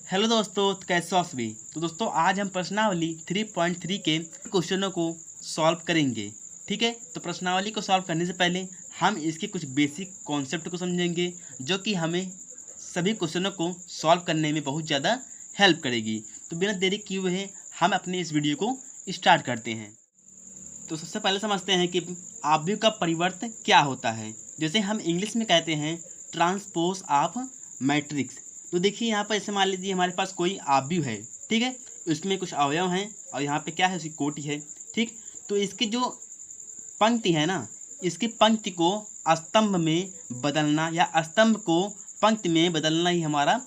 Hello दोस्तों, तो कैसे हो आप सभी। तो दोस्तों आज हम प्रश्नावली 3.3 के क्वेश्चनों को सॉल्व करेंगे। ठीक है, तो प्रश्नावली को सॉल्व करने से पहले हम इसके कुछ बेसिक कॉन्सेप्ट को समझेंगे जो कि हमें सभी क्वेश्चनों को सॉल्व करने में बहुत ज़्यादा हेल्प करेगी। तो बिना देरी किए हुए हम अपने इस वीडियो को स्टार्ट करते हैं। तो सबसे पहले समझते हैं कि आव्यूह का परिवर्त क्या होता है। जैसे हम इंग्लिश में कहते हैं ट्रांसपोज ऑफ मैट्रिक्स। तो देखिए यहाँ पर ऐसे मान लीजिए हमारे पास कोई आव्यूह है, ठीक है, उसमें कुछ अवयव हैं और यहाँ पे क्या है, उसकी कोटि है। ठीक, तो इसकी जो पंक्ति है ना, इसकी पंक्ति को स्तंभ में बदलना या स्तंभ को पंक्ति में बदलना ही हमारा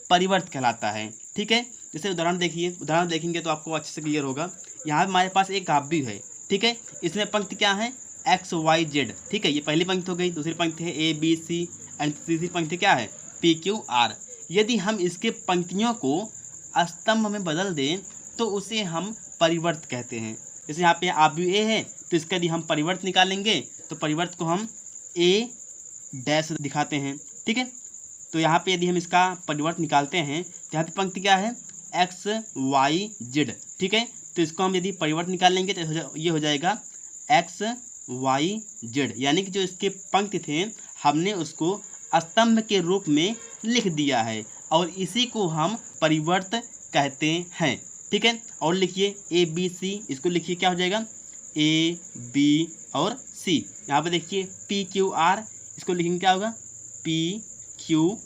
परिवर्त कहलाता है। ठीक है, जैसे उदाहरण देखिए, उदाहरण देखेंगे तो आपको अच्छे से क्लियर होगा। यहाँ हमारे पास एक आव्यूह है, ठीक है, इसमें पंक्ति क्या है, एक्स वाई जेड। ठीक है, ये पहली पंक्ति हो गई। दूसरी पंक्ति है ए बी सी एंड तीसरी पंक्ति क्या है, पी क्यू आर। यदि हम इसके पंक्तियों को स्तंभ में बदल दें तो उसे हम परिवर्त कहते हैं। जैसे यहाँ पे आव्यूह ए है तो इसका यदि हम परिवर्त निकालेंगे तो परिवर्त को हम ए डैश दिखाते हैं। ठीक है, तो यहाँ पे यदि हम इसका परिवर्त निकालते हैं तो यहाँ पे पंक्ति क्या है, एक्स वाई जेड। ठीक है, तो इसको हम यदि परिवर्त निकालेंगे तो ये हो जाएगा एक्स वाई जेड, यानी कि जो इसके पंक्ति थे हमने उसको स्तंभ के रूप में लिख दिया है और इसी को हम परिवर्त कहते हैं। ठीक है, और लिखिए ए बी सी, इसको लिखिए क्या हो जाएगा, ए बी और सी। यहाँ पे देखिए पी क्यू आर, इसको लिखेंगे क्या होगा, पी क्यू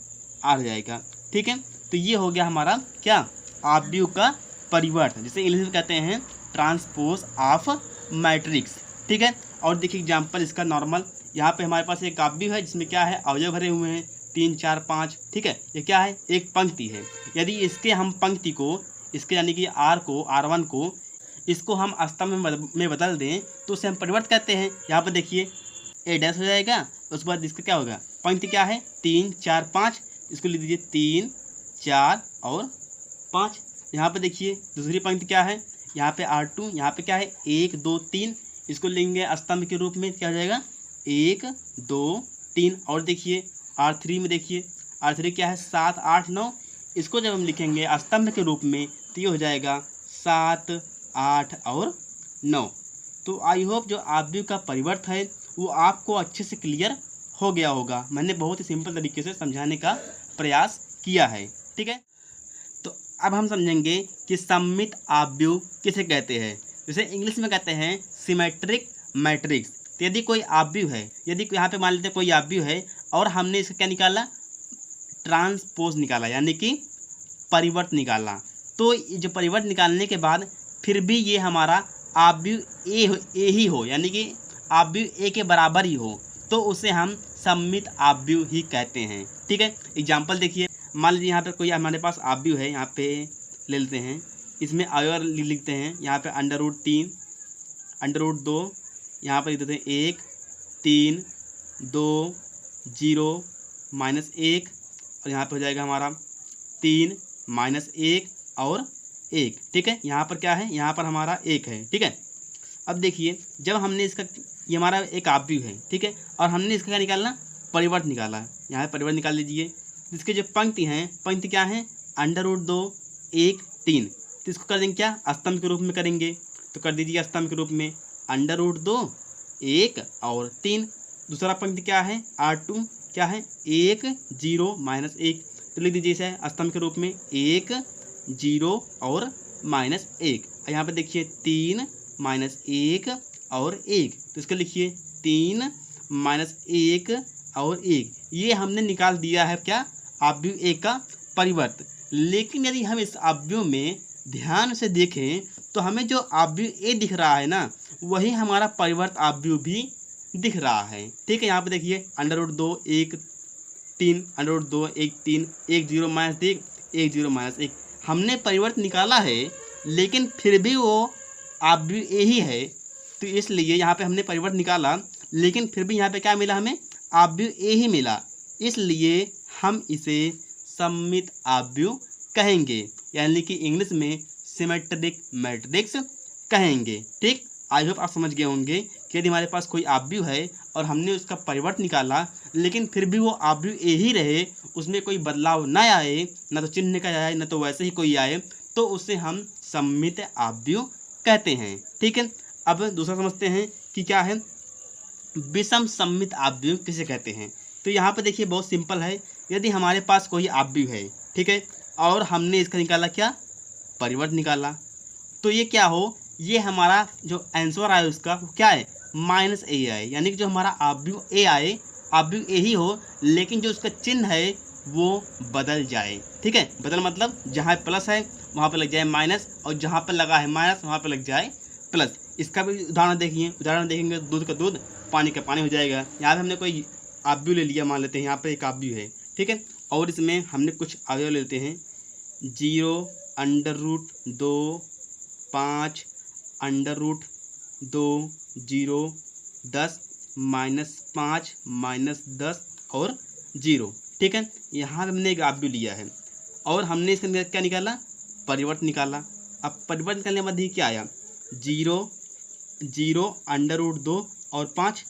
आर हो जाएगा। ठीक है, तो ये हो गया हमारा क्या, आव्यूह का परिवर्त, जिसे इंग्लिश में कहते हैं ट्रांसपोज ऑफ मैट्रिक्स। ठीक है, और देखिए एग्जाम्पल इसका नॉर्मल, यहाँ पे हमारे पास एक आव्यूह है जिसमें क्या है, अवयव भरे हुए हैं 3 4 5। ठीक है, ये क्या है, एक पंक्ति है। यदि इसके हम पंक्ति को, इसके यानी कि आर को, R1 को, इसको हम स्तंभ में बदल दें तो उसे हम परिवर्त कहते हैं। यहाँ पर देखिए ए डैश हो जाएगा, उसके बाद इसका क्या होगा, पंक्ति क्या है 3 4 5, इसको लिख दीजिए 3 4 और 5। यहाँ पे देखिए दूसरी पंक्ति क्या है, यहाँ पे R2, यहाँ पे क्या है 1 2 3, इसको लेंगे स्तंभ के रूप में, क्या हो जाएगा 1 2 3। और देखिए R3 में देखिए, R3 क्या है 7 8 9, इसको जब हम लिखेंगे स्तंभ के रूप में तो ये हो जाएगा 7 8 और 9। तो आई होप जो आव्यूह का परिवर्त है वो आपको अच्छे से क्लियर हो गया होगा। मैंने बहुत ही सिंपल तरीके से समझाने का प्रयास किया है। ठीक है, तो अब हम समझेंगे कि सममित आव्यूह किसे कहते हैं। जैसे इंग्लिश में कहते हैं सिमेट्रिक मैट्रिक्स। तो यदि कोई आव्यूह है, यदि यहाँ पे मान लेते हैं कोई आव्यूह है और हमने इसका क्या निकाला, ट्रांसपोज निकाला, यानी कि परिवर्त निकाला, तो जो परिवर्त निकालने के बाद फिर भी ये हमारा आव्यूह ए ही हो, यानी कि आव्यूह ए के बराबर ही हो, तो उसे हम सममित आव्यूह ही कहते हैं। ठीक है, एग्जाम्पल देखिए, मान लीजिए यहाँ पे कोई हमारे पास आव्यूह है, यहाँ पे ले लेते हैं, इसमें अवयव लिखते हैं, यहाँ पे √3 √2, यहाँ पर लिख देते हैं 1 3 2 0 -1, और यहाँ पे हो जाएगा हमारा 3 -1 और 1। ठीक है, यहाँ पर क्या है, यहाँ पर हमारा 1 है। ठीक है, अब देखिए जब हमने इसका, ये हमारा एक आव्यूह है, ठीक है, और हमने इसका क्या निकालना, परिवर्त निकाला। यहाँ पे परिवर्त निकाल लीजिए, इसके जो पंक्ति हैं, पंक्ति क्या है, √2 1 3, तो इसको कर देंगे क्या, स्तंभ के रूप में करेंगे, तो कर दीजिए स्तंभ के रूप में √2 1 और 3। दूसरा पंक्ति क्या है, R2 क्या है 1 0 -1, तो लिख दीजिए इसे स्तंभ के रूप में 1 0 और -1। यहाँ पे देखिए 3 -1 और 1, तो इसको लिखिए 3 -1 और 1। ये हमने निकाल दिया है क्या, आव्यूह ए का परिवर्त। लेकिन यदि हम इस आव्यूह में ध्यान से देखें तो हमें जो आव्यूह ए दिख रहा है ना, वही हमारा परिवर्त आव्यूह भी दिख रहा है। ठीक है, यहाँ पे देखिए √2 1 3 √2 1 3 1 0 -1 1 0 -1, हमने परिवर्त निकाला है लेकिन फिर भी वो आव्यूह ए ही है। तो इसलिए यहाँ पे हमने परिवर्त निकाला लेकिन फिर भी यहाँ पे क्या मिला, हमें आव्यूह ए ही मिला, इसलिए हम इसे सममित आव्यूह कहेंगे, यानी कि इंग्लिश में सिमेट्रिक मैट्रिक्स कहेंगे। ठीक, आई होप आप समझ गए होंगे कि यदि हमारे पास कोई आव्यूह है और हमने उसका परिवर्त निकाला लेकिन फिर भी वो आव्यूह ए ही रहे, उसमें कोई बदलाव न आए, न तो चिन्ह का आए न तो वैसे ही कोई आए, तो उसे हम सममित आव्यूह कहते हैं। ठीक है, अब दूसरा समझते हैं कि क्या है विषम सममित आव्यूह किसे कहते हैं। तो यहाँ पर देखिए बहुत सिंपल है, यदि हमारे पास कोई आव्यूह है, ठीक है, और हमने इसका निकाला क्या परिवर्त निकाला, तो ये क्या हो, ये हमारा जो आंसर आए उसका वो क्या है माइनस ए आए, यानी कि जो हमारा आव्यूह ए आए, आव्यूह ए ही हो लेकिन जो उसका चिन्ह है वो बदल जाए। ठीक है, बदल मतलब जहाँ प्लस है वहाँ पर लग जाए माइनस, और जहाँ पर लगा है माइनस वहाँ पर लग जाए प्लस। इसका भी उदाहरण देखिए, उदाहरण देखेंगे दूध का दूध पानी का पानी हो जाएगा। यहाँ पर हमने कोई आव्यूह ले लिया, मान लेते हैं यहाँ पर एक आव्यूह है, ठीक है, और इसमें हमने कुछ अवयव ले लेते हैं 0 √2 5 √2 0 10 -5 -10 और 0। ठीक है, यहाँ पे हमने एक आव्यूह लिया है और हमने इसके अंदर क्या निकाला परिवर्त निकाला। अब परिवर्त निकालने के बाद ये क्या आया 0 0 √2 और 5।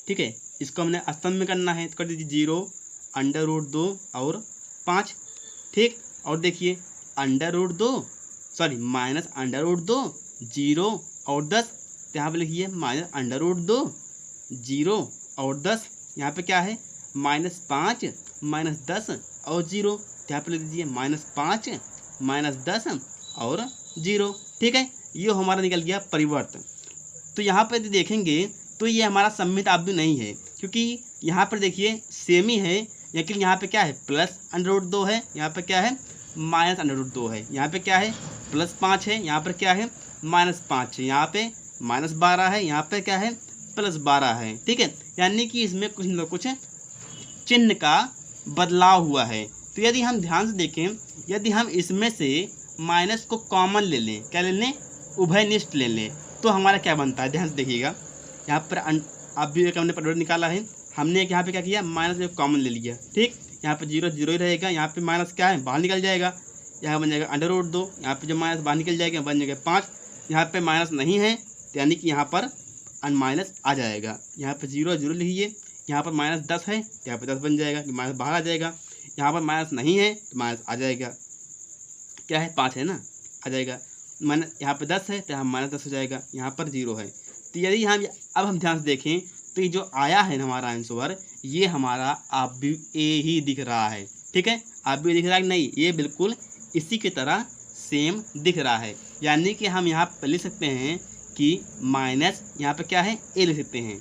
ठीक है, इसको हमने स्तंभ में करना है तो कर दीजिए 0 √2 और 5। ठीक, और देखिए √2 सॉरी -√2 0 और 10, तो यहाँ पे लिखिए -√2 0 और 10। यहाँ पे क्या है -5 -10 और 0, तो यहाँ पे लिख दीजिए -5 -10 और 0। ठीक है, ये हमारा निकल गया परिवर्त। तो यहाँ पर यदि देखेंगे तो ये हमारा सममित आव्यूह नहीं है, क्योंकि यहाँ पर देखिए सेम ही है, लेकिन यहाँ पे क्या है प्लस √2 है, यहाँ पे क्या है -√2 है, यहाँ पे क्या है +5 है, यहाँ पर क्या है -5 है, यहाँ पे -12 है, यहाँ पे क्या है +12 है। ठीक है, यानी कि इसमें कुछ न कुछ चिन्ह का बदलाव हुआ है। तो यदि हम ध्यान से देखें, यदि हम इसमें से माइनस को कॉमन ले लें, क्या ले लें उभयनिष्ठ ले लें, तो हमारा क्या बनता है, ध्यान से देखिएगा। यहाँ पर अभी एक हमने परिवर्तन निकाला है, हमने यहाँ पे क्या किया माइनस एक कॉमन ले लिया। ठीक, यहाँ पे 0 0 ही रहेगा, यहाँ पे माइनस क्या है बाहर निकल जाएगा, यहाँ बन जाएगा √2, यहाँ पे जो माइनस बाहर निकल जाएगा बन जाएगा 5। यहाँ पे माइनस नहीं है यानी कि यहाँ पर माइनस आ जाएगा, यहाँ पे 0 0 लिखिए, यहाँ पर -10 है, यहाँ पे 10 बन जाएगा कि माइनस बाहर आ जाएगा, यहाँ पर माइनस नहीं है तो माइनस आ जाएगा, क्या है 5 है ना आ जाएगा, माइनस यहाँ पे 10 है तो यहाँ -10 हो जाएगा, यहाँ पर 0 है। तो यदि हम ध्यान से देखें तो ये जो आया है हमारा आंसर, ये हमारा आव्यूह ए ही दिख रहा है। ठीक है, आव्यूह दिख रहा है कि नहीं, ये बिल्कुल इसी की तरह सेम दिख रहा है, यानी कि हम यहाँ पर लिख सकते हैं कि माइनस यहाँ पे क्या है ए लिख सकते हैं।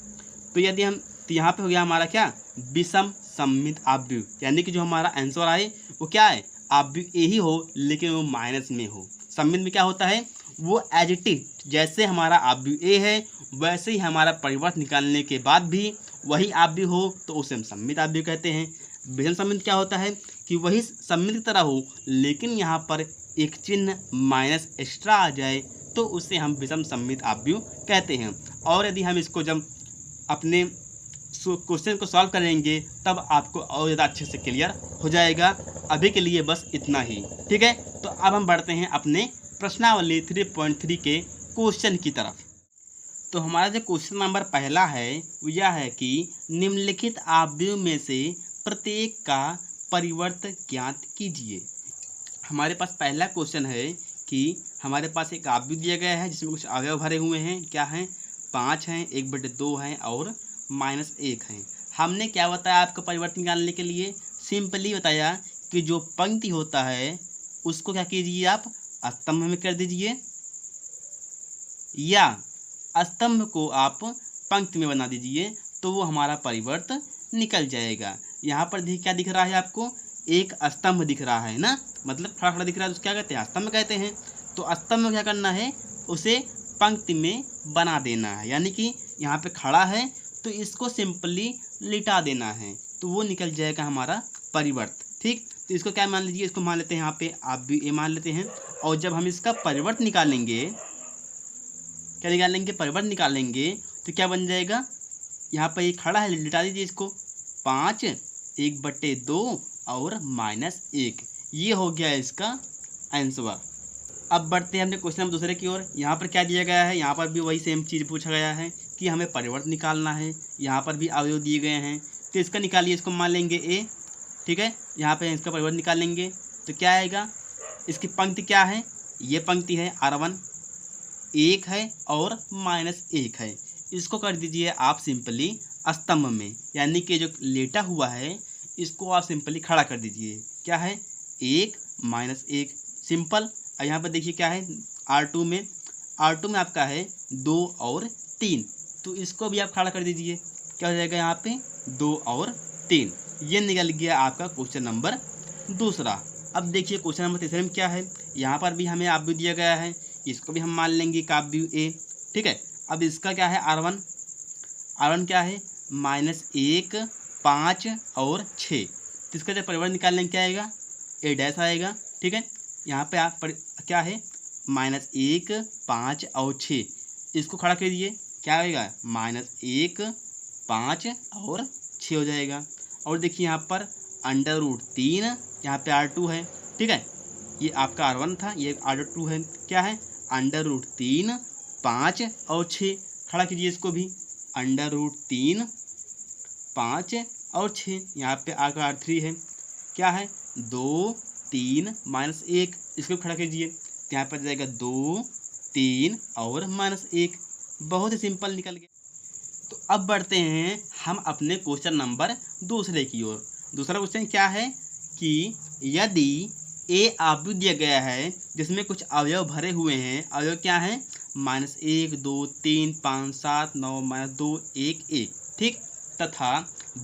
तो यदि हम तो यहाँ पे हो गया हमारा क्या विषम सममित आव्यूह, यानी कि जो हमारा आंसर आए वो क्या है आव्यूह ए ही हो लेकिन वो माइनस में हो। सममित में क्या होता है वो एज इट इज जैसे हमारा आव्यूह ए है वैसे ही हमारा परिवर्त निकालने के बाद भी वही आव्यूह हो तो उसे हम सममित आव्यूह कहते हैं। विषम सममित क्या होता है कि वही सममित की तरह हो लेकिन यहाँ पर एक चिन्ह माइनस एक्स्ट्रा आ जाए तो उसे हम विषम सममित आव्यूह कहते हैं। और यदि हम इसको जब अपने क्वेश्चन को सॉल्व करेंगे तब आपको और ज़्यादा अच्छे से क्लियर हो जाएगा। अभी के लिए बस इतना ही, ठीक है। तो अब हम बढ़ते हैं अपने प्रश्नावली 3.3 के क्वेश्चन की तरफ। तो हमारा जो क्वेश्चन नंबर पहला है वो यह है कि निम्नलिखित आव्यूह में से प्रत्येक का परिवर्त ज्ञात कीजिए। हमारे पास पहला क्वेश्चन है कि हमारे पास एक आव्यूह दिया गया है जिसमें कुछ अवयव भरे हुए हैं, क्या हैं 5 हैं, 1/2 हैं और -1 हैं। हमने क्या बताया आपको परिवर्तन निकालने के लिए, सिंपली बताया कि जो पंक्ति होता है उसको क्या कीजिए आप स्तंभ में कर दीजिए या स्तंभ को आप पंक्ति में बना दीजिए तो वो हमारा परिवर्त निकल जाएगा। यहाँ पर क्या दिख रहा है आपको एक स्तंभ दिख रहा है ना, मतलब खड़ा खड़ा दिख रहा है तो क्या कहते हैं स्तंभ कहते हैं। तो स्तंभ में क्या करना है उसे पंक्ति में बना देना है, यानी कि यहाँ पे खड़ा है तो इसको सिंपली लिटा देना है तो वो निकल जाएगा हमारा परिवर्त। ठीक, तो इसको क्या मान लीजिए, इसको मान लेते हैं यहाँ पे आप भी ए मान लेते हैं। और जब हम इसका परिवर्त निकालेंगे, क्या निकालेंगे परिवर्त निकालेंगे तो क्या बन जाएगा, यहाँ पर ये खड़ा है लिटा दीजिए इसको 5 1/2 और -1, ये हो गया इसका आंसर। अब बढ़ते हैं अपने क्वेश्चन नंबर दूसरे की ओर। यहाँ पर क्या दिया गया है, यहाँ पर भी वही सेम चीज़ पूछा गया है कि हमें परिवर्त निकालना है। यहाँ पर भी अवयव दिए गए हैं, तो इसका निकालिए, इसको मान लेंगे ए, ठीक है। यहाँ पे इसका परिवर्त निकालेंगे तो क्या आएगा, इसकी पंक्ति क्या है, ये पंक्ति है R1 1 है और -1 है। इसको कर दीजिए आप सिंपली स्तंभ में, यानी कि जो लेटा हुआ है इसको आप सिंपली खड़ा कर दीजिए। क्या है, 1 -1 सिंपल। और यहाँ पर देखिए क्या है R2 में आपका है 2 और 3, तो इसको भी आप खड़ा कर दीजिए। क्या हो जाएगा यहाँ पे 2 और 3। ये निकल गया आपका क्वेश्चन नंबर दूसरा। अब देखिए क्वेश्चन नंबर तीसरे में क्या है, यहाँ पर भी हमें आव्यूह दिया गया है, इसको भी हम मान लेंगे कि आव्यूह ए, ठीक है। अब इसका क्या है R1 क्या है -1 5 और 6, तो इसका जब परिवर्तन निकालने क्या आएगा, ए डैश आएगा, ठीक है। यहाँ पे आप क्या है -1 5 और 6, इसको खड़ा कर दीजिए, क्या आएगा -1 5 और 6 हो जाएगा। और देखिए यहाँ पर √3, यहाँ पे R2 है, ठीक है। ये आपका R1 था, ये R2 है, क्या है √3 5 और 6, खड़ा कीजिए इसको भी, √3 5 और 6। यहाँ पे आपका R3 है, क्या है 2 3 -1, इसको खड़ा कीजिए, यहाँ पर जाएगा 2 3 और -1। बहुत ही सिंपल निकल गया। तो अब बढ़ते हैं हम अपने क्वेश्चन नंबर दूसरे की ओर। दूसरा क्वेश्चन क्या है कि यदि ए आव्यूह दिया गया है जिसमें कुछ अवयव भरे हुए हैं, अवयव क्या है -1 2 3 5 7 9 -2 1 1, ठीक, तथा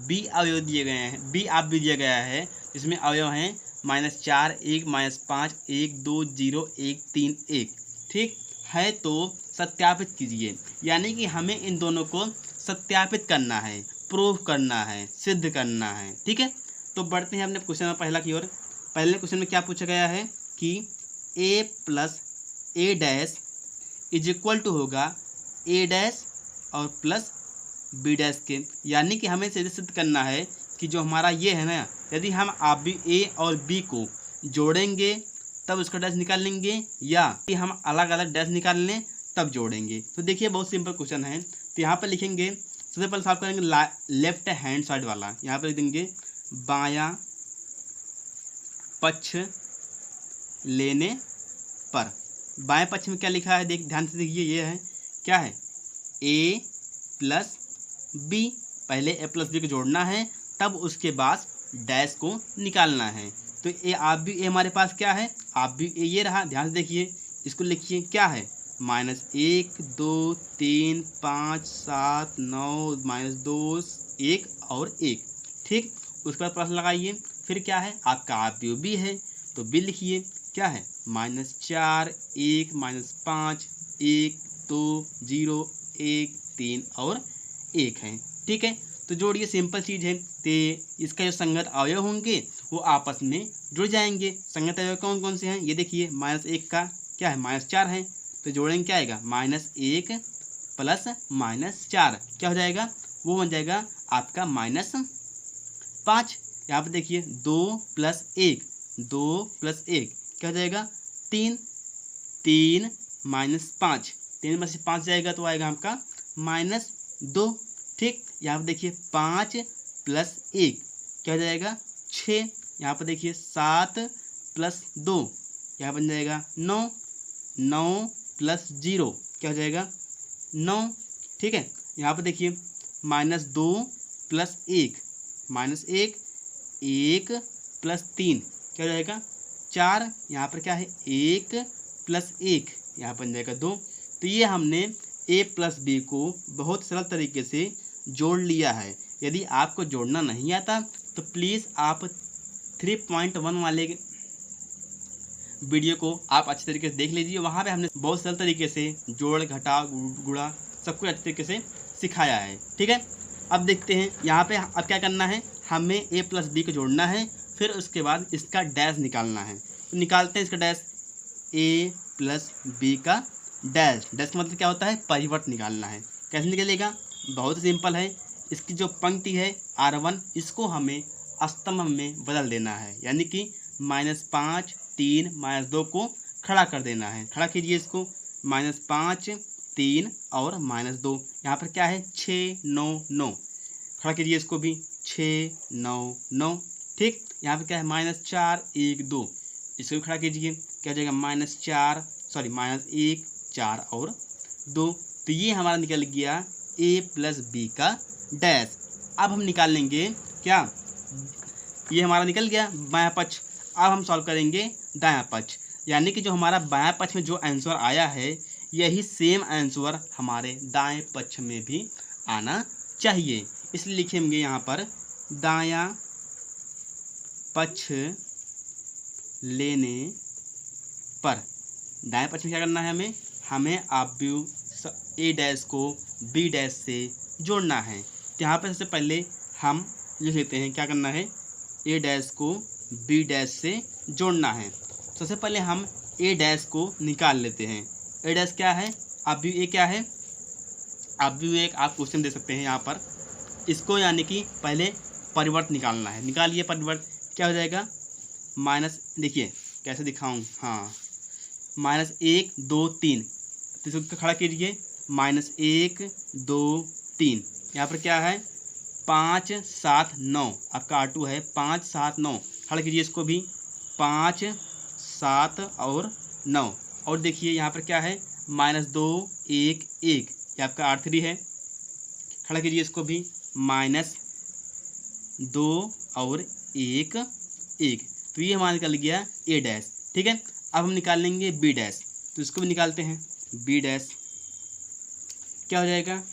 बी आव्यूह दिए गए हैं, बी आव्यूह दिया गया है जिसमें अवयव हैं -4 1 -5 1 2 0 1 3 1, ठीक है। तो सत्यापित कीजिए, यानी कि हमें इन दोनों को सत्यापित करना है, प्रूव करना है, सिद्ध करना है, ठीक है। तो बढ़ते हैं अपने क्वेश्चन नंबर पहला की ओर। पहले क्वेश्चन में क्या पूछा गया है कि a + a' = होगा a' और प्लस b' के, यानी कि हमें सिद्ध करना है कि जो हमारा ये है ना, यदि हम आव्यूह a और b को जोड़ेंगे तब उसका डैश निकाल लेंगे, या कि हम अलग अलग डैश निकाल लें तब जोड़ेंगे। तो देखिए बहुत सिंपल क्वेश्चन है। तो यहाँ पर लिखेंगे, सबसे पहले साफ करेंगे लेफ्ट हैंड साइड वाला, यहाँ पर लिख देंगे बायां पक्ष लेने पर। बाएं पक्ष में क्या लिखा है, ध्यान से देखिए, ये है क्या है a + b, पहले a + b को जोड़ना है तब उसके बाद डैश को निकालना है। तो ये आव्यूह ए हमारे पास क्या है, आव्यूह ए ये रहा, ध्यान से देखिए, इसको लिखिए क्या है -1 2 3 5 7 9 -2 1 और 1, ठीक। उसके बाद प्लस लगाइए, फिर क्या है आपका आव्यूह बी है, तो बी लिखिए क्या है -4 1 -5 1 2 0 1 3 और 1 है, ठीक है। तो जोड़िए, सिंपल चीज़ है। तो इसका जो संगत अवयव होंगे वो आपस में जुड़ जाएंगे। संगत अवयव कौन कौन से हैं, ये देखिए, -1 का क्या है -4 है, तो जोड़ेंगे क्या आएगा -1 + -4, क्या हो जाएगा, वो बन जाएगा आपका -5। यहाँ पर देखिए 2 + 1 क्या हो जाएगा 3 3 -5, 3 में से 5 जाएगा तो आएगा आपका -2, ठीक। यहाँ पर देखिए 5 + 1 क्या हो जाएगा 6, यहाँ पर देखिए 7 + 2 यहाँ बन जाएगा 9, 9 + 0 क्या हो जाएगा 9, ठीक है। यहाँ पर देखिए -2 + 1 -1 1 + 3 क्या हो जाएगा 4, यहाँ पर क्या है 1 + 1 यहाँ बन जाएगा 2। तो ये हमने a + b को बहुत सरल तरीके से जोड़ लिया है। यदि आपको जोड़ना नहीं आता तो प्लीज़ आप 3.1 वाले वीडियो को आप अच्छे तरीके से देख लीजिए, वहाँ पे हमने बहुत सरल तरीके से जोड़ घटा गुणा सब कुछ अच्छे तरीके से सिखाया है, ठीक है। अब देखते हैं यहाँ पे अब क्या करना है, हमें a + b को जोड़ना है, फिर उसके बाद इसका डैश निकालना है। तो निकालते हैं इसका डैश, a + b का डैश का मतलब क्या होता है, परिवर्त निकालना है। कैसे निकलेगा, बहुत सिंपल है। इसकी जो पंक्ति है R1 इसको हमें स्तंभ में बदल देना है, यानी कि -5 3 -2 को खड़ा कर देना है। खड़ा कीजिए इसको, -5 3 और -2, यहाँ पर क्या है 6 9 9, खड़ा कीजिए इसको भी 6 9 9, ठीक। यहाँ पर क्या है -4 1 2, इसको भी खड़ा कीजिए, क्या हो जाएगा -1 4 और 2। तो ये हमारा निकल गया a + b का डैश। अब हम निकाल लेंगे क्या, ये हमारा निकल गया बायां पक्ष। अब हम सॉल्व करेंगे दायां पक्ष, यानी कि जो हमारा बायां पक्ष में जो आंसर आया है यही सेम आंसर हमारे दाएं पक्ष में भी आना चाहिए। इसलिए लिखेंगे यहाँ पर दायां पक्ष लेने पर। दाएं पक्ष में क्या करना है, हमें अवयव a डैश को b डैश से जोड़ना है। तो यहाँ पर सबसे पहले हम लिख लेते हैं, क्या करना है, a डैश को b डैश से जोड़ना है। सबसे पहले हम a डैश को निकाल लेते हैं। a डैश क्या है, अवयव a क्या है, अवयव एक आप क्वेश्चन दे सकते हैं यहाँ पर, इसको यानी कि पहले परिवर्त निकालना है। निकालिए परिवर्त, क्या हो जाएगा माइनस, देखिए कैसे दिखाऊं, हाँ -1 2 3, तो इसको खड़ा कीजिए -1 2 3, यहाँ पर क्या है 5 7 9, आपका R2 है 5 7 9, खड़ा कीजिए इसको भी 5 7 और 9, और देखिए यहाँ पर क्या है -2 1 1, ये आपका R3 है, खड़ा कीजिए इसको भी -2 और 1 1, तो ये हमारा निकल गया a डैश, ठीक है। अब हम निकाल लेंगे b डैश, तो इसको भी निकालते हैं। b डैश क्या हो जाएगा,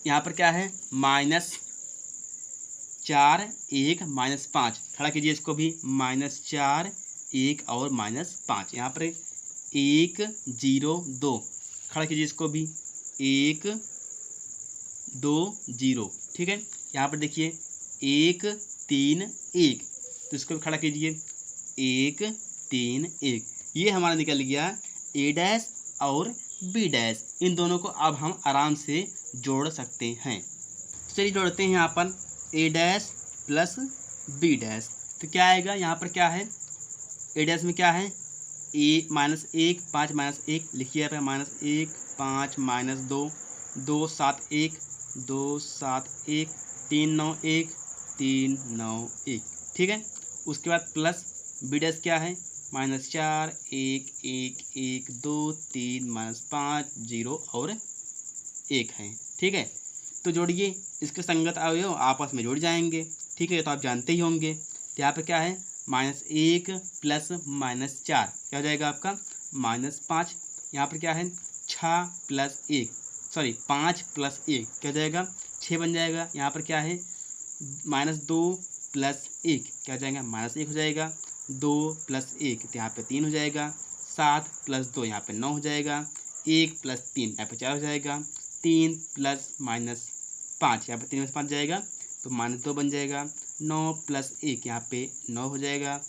यहाँ पर क्या है -4 1 -5, खड़ा कीजिए इसको भी -4 1 और -5, यहाँ पर 1 0 2, खड़ा कीजिए इसको भी 1 2 0, ठीक है। यहाँ पर देखिए 1 3 1, तो इसको भी खड़ा कीजिए 1 3 1, ये हमारा निकल गया a डैश और b डैश। इन दोनों को अब हम आराम से जोड़ सकते हैं। चलिए जोड़ते हैं यहाँ पर a dash plus b dash, तो क्या आएगा, यहाँ पर क्या है a डैश में क्या है -1 5 -1, लिखिए यहाँ पर -1 5 -2 2 7 1 2 7 1 3 9 1 3 9 1, ठीक है। उसके बाद प्लस b डैश क्या है -4 1 1 1 2 3 -5 0 और 1 है, ठीक है। तो जोड़िए, इसके संगत अवयव आपस में जुड़ जाएंगे, ठीक है, तो आप जानते ही होंगे। तो यहाँ पे क्या है -1 प्लस -4, क्या हो जाएगा आपका -5, यहाँ पर क्या है 6 प्लस 1 सॉरी 5 प्लस 1, क्या हो जाएगा 6 बन जाएगा। यहाँ पर क्या है -2 प्लस 1, क्या हो जाएगा -1 हो जाएगा, 2 प्लस 1 तो यहाँ पे 3 हो जाएगा, 7 प्लस 2 यहाँ पे 9 हो जाएगा, 1 प्लस 3 यहाँ पे 4 हो जाएगा, 3 प्लस -5 यहाँ पे 3 में से 5 जाएगा तो -2 बन जाएगा, 9 प्लस 1 यहाँ पे 9 हो जाएगा,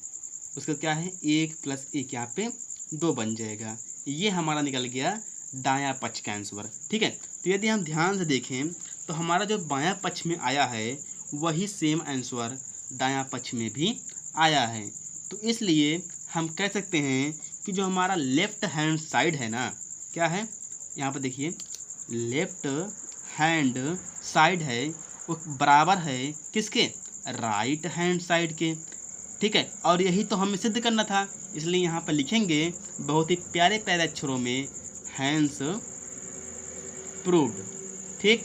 उसका क्या है 1 प्लस 1 यहाँ पे 2 बन जाएगा। ये हमारा निकल गया दायां पक्ष का आंसर, ठीक है। तो यदि हम ध्यान से देखें तो हमारा जो बायां पक्ष में आया है वही सेम आंसर दायां पक्ष में भी आया है। तो इसलिए हम कह सकते हैं कि जो हमारा लेफ्ट हैंड साइड है ना, क्या है यहाँ पर देखिए लेफ्ट हैंड साइड है वो बराबर है किसके, राइट हैंड साइड के, ठीक है। और यही तो हमें सिद्ध करना था, इसलिए यहाँ पर लिखेंगे बहुत ही प्यारे प्यारे अक्षरों में हैंस प्रूव्ड, ठीक।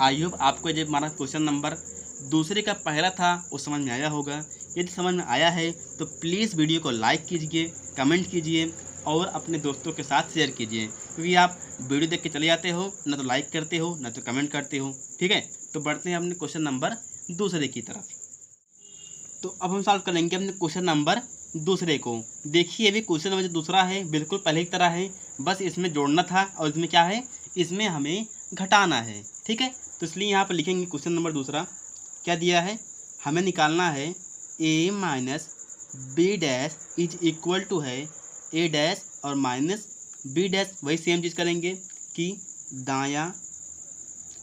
आई होप आपको जब हमारा क्वेश्चन नंबर दूसरे का पहला था वो समझ में आया होगा। यदि समझ में आया है तो प्लीज़ वीडियो को लाइक कीजिए, कमेंट कीजिए और अपने दोस्तों के साथ शेयर कीजिए, क्योंकि आप वीडियो देख के चले जाते हो, ना तो लाइक करते हो ना तो कमेंट करते हो, ठीक है। तो बढ़ते हैं अपने क्वेश्चन नंबर दूसरे की तरफ। तो अब हम सॉल्व करेंगे अपने क्वेश्चन नंबर दूसरे को। देखिए अभी क्वेश्चन नंबर जो दूसरा है बिल्कुल पहले की तरह है, बस इसमें जोड़ना था और इसमें क्या है इसमें हमें घटाना है, ठीक है। तो इसलिए यहाँ पर लिखेंगे क्वेश्चन नंबर दूसरा क्या दिया है, हमें निकालना है a minus B dash is equal to है a डैश और माइनस बी डैश, वही सेम चीज़ करेंगे कि दायां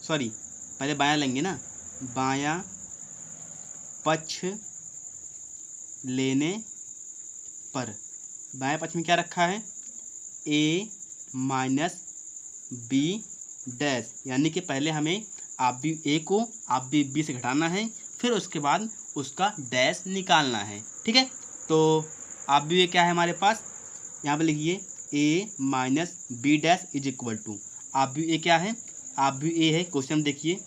पहले बायां लेंगे ना, बायां पक्ष लेने पर बाएं पक्ष में क्या रखा है, ए माइनस बी डैश, यानी कि पहले हमें आप भी ए को आप भी बी से घटाना है, फिर उसके बाद उसका डैश निकालना है। ठीक है, तो आप भी ए क्या है हमारे पास, यहाँ पे लिखिए A minus B dash is equal to, आप भी ए क्या है, आप भी ए है, क्वेश्चन देखिए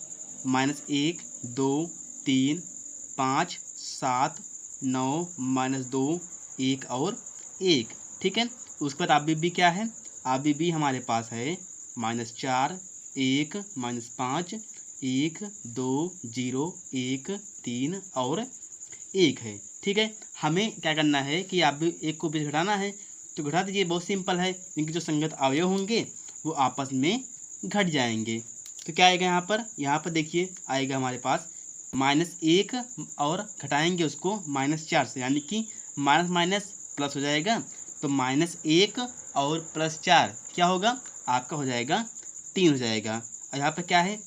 -1 2 3 5 7 9 -2 1 और 1। ठीक है, उसके बाद आप भी क्या है, आप भी हमारे पास है -4 1 -5 1 2 0 1 3 और 1 है। ठीक है, हमें क्या करना है कि आप भी एक को बीच घटाना है, तो घटा दीजिए, बहुत सिंपल है, इनके जो संगत अवयव होंगे वो आपस में घट जाएंगे। तो क्या आएगा यहाँ पर देखिए आएगा हमारे पास -1 और घटाएंगे उसको -4 से, यानी कि माइनस माइनस प्लस हो जाएगा, तो -1 और +4 क्या होगा, आपका हो जाएगा 3 हो जाएगा। और यहाँ पर क्या है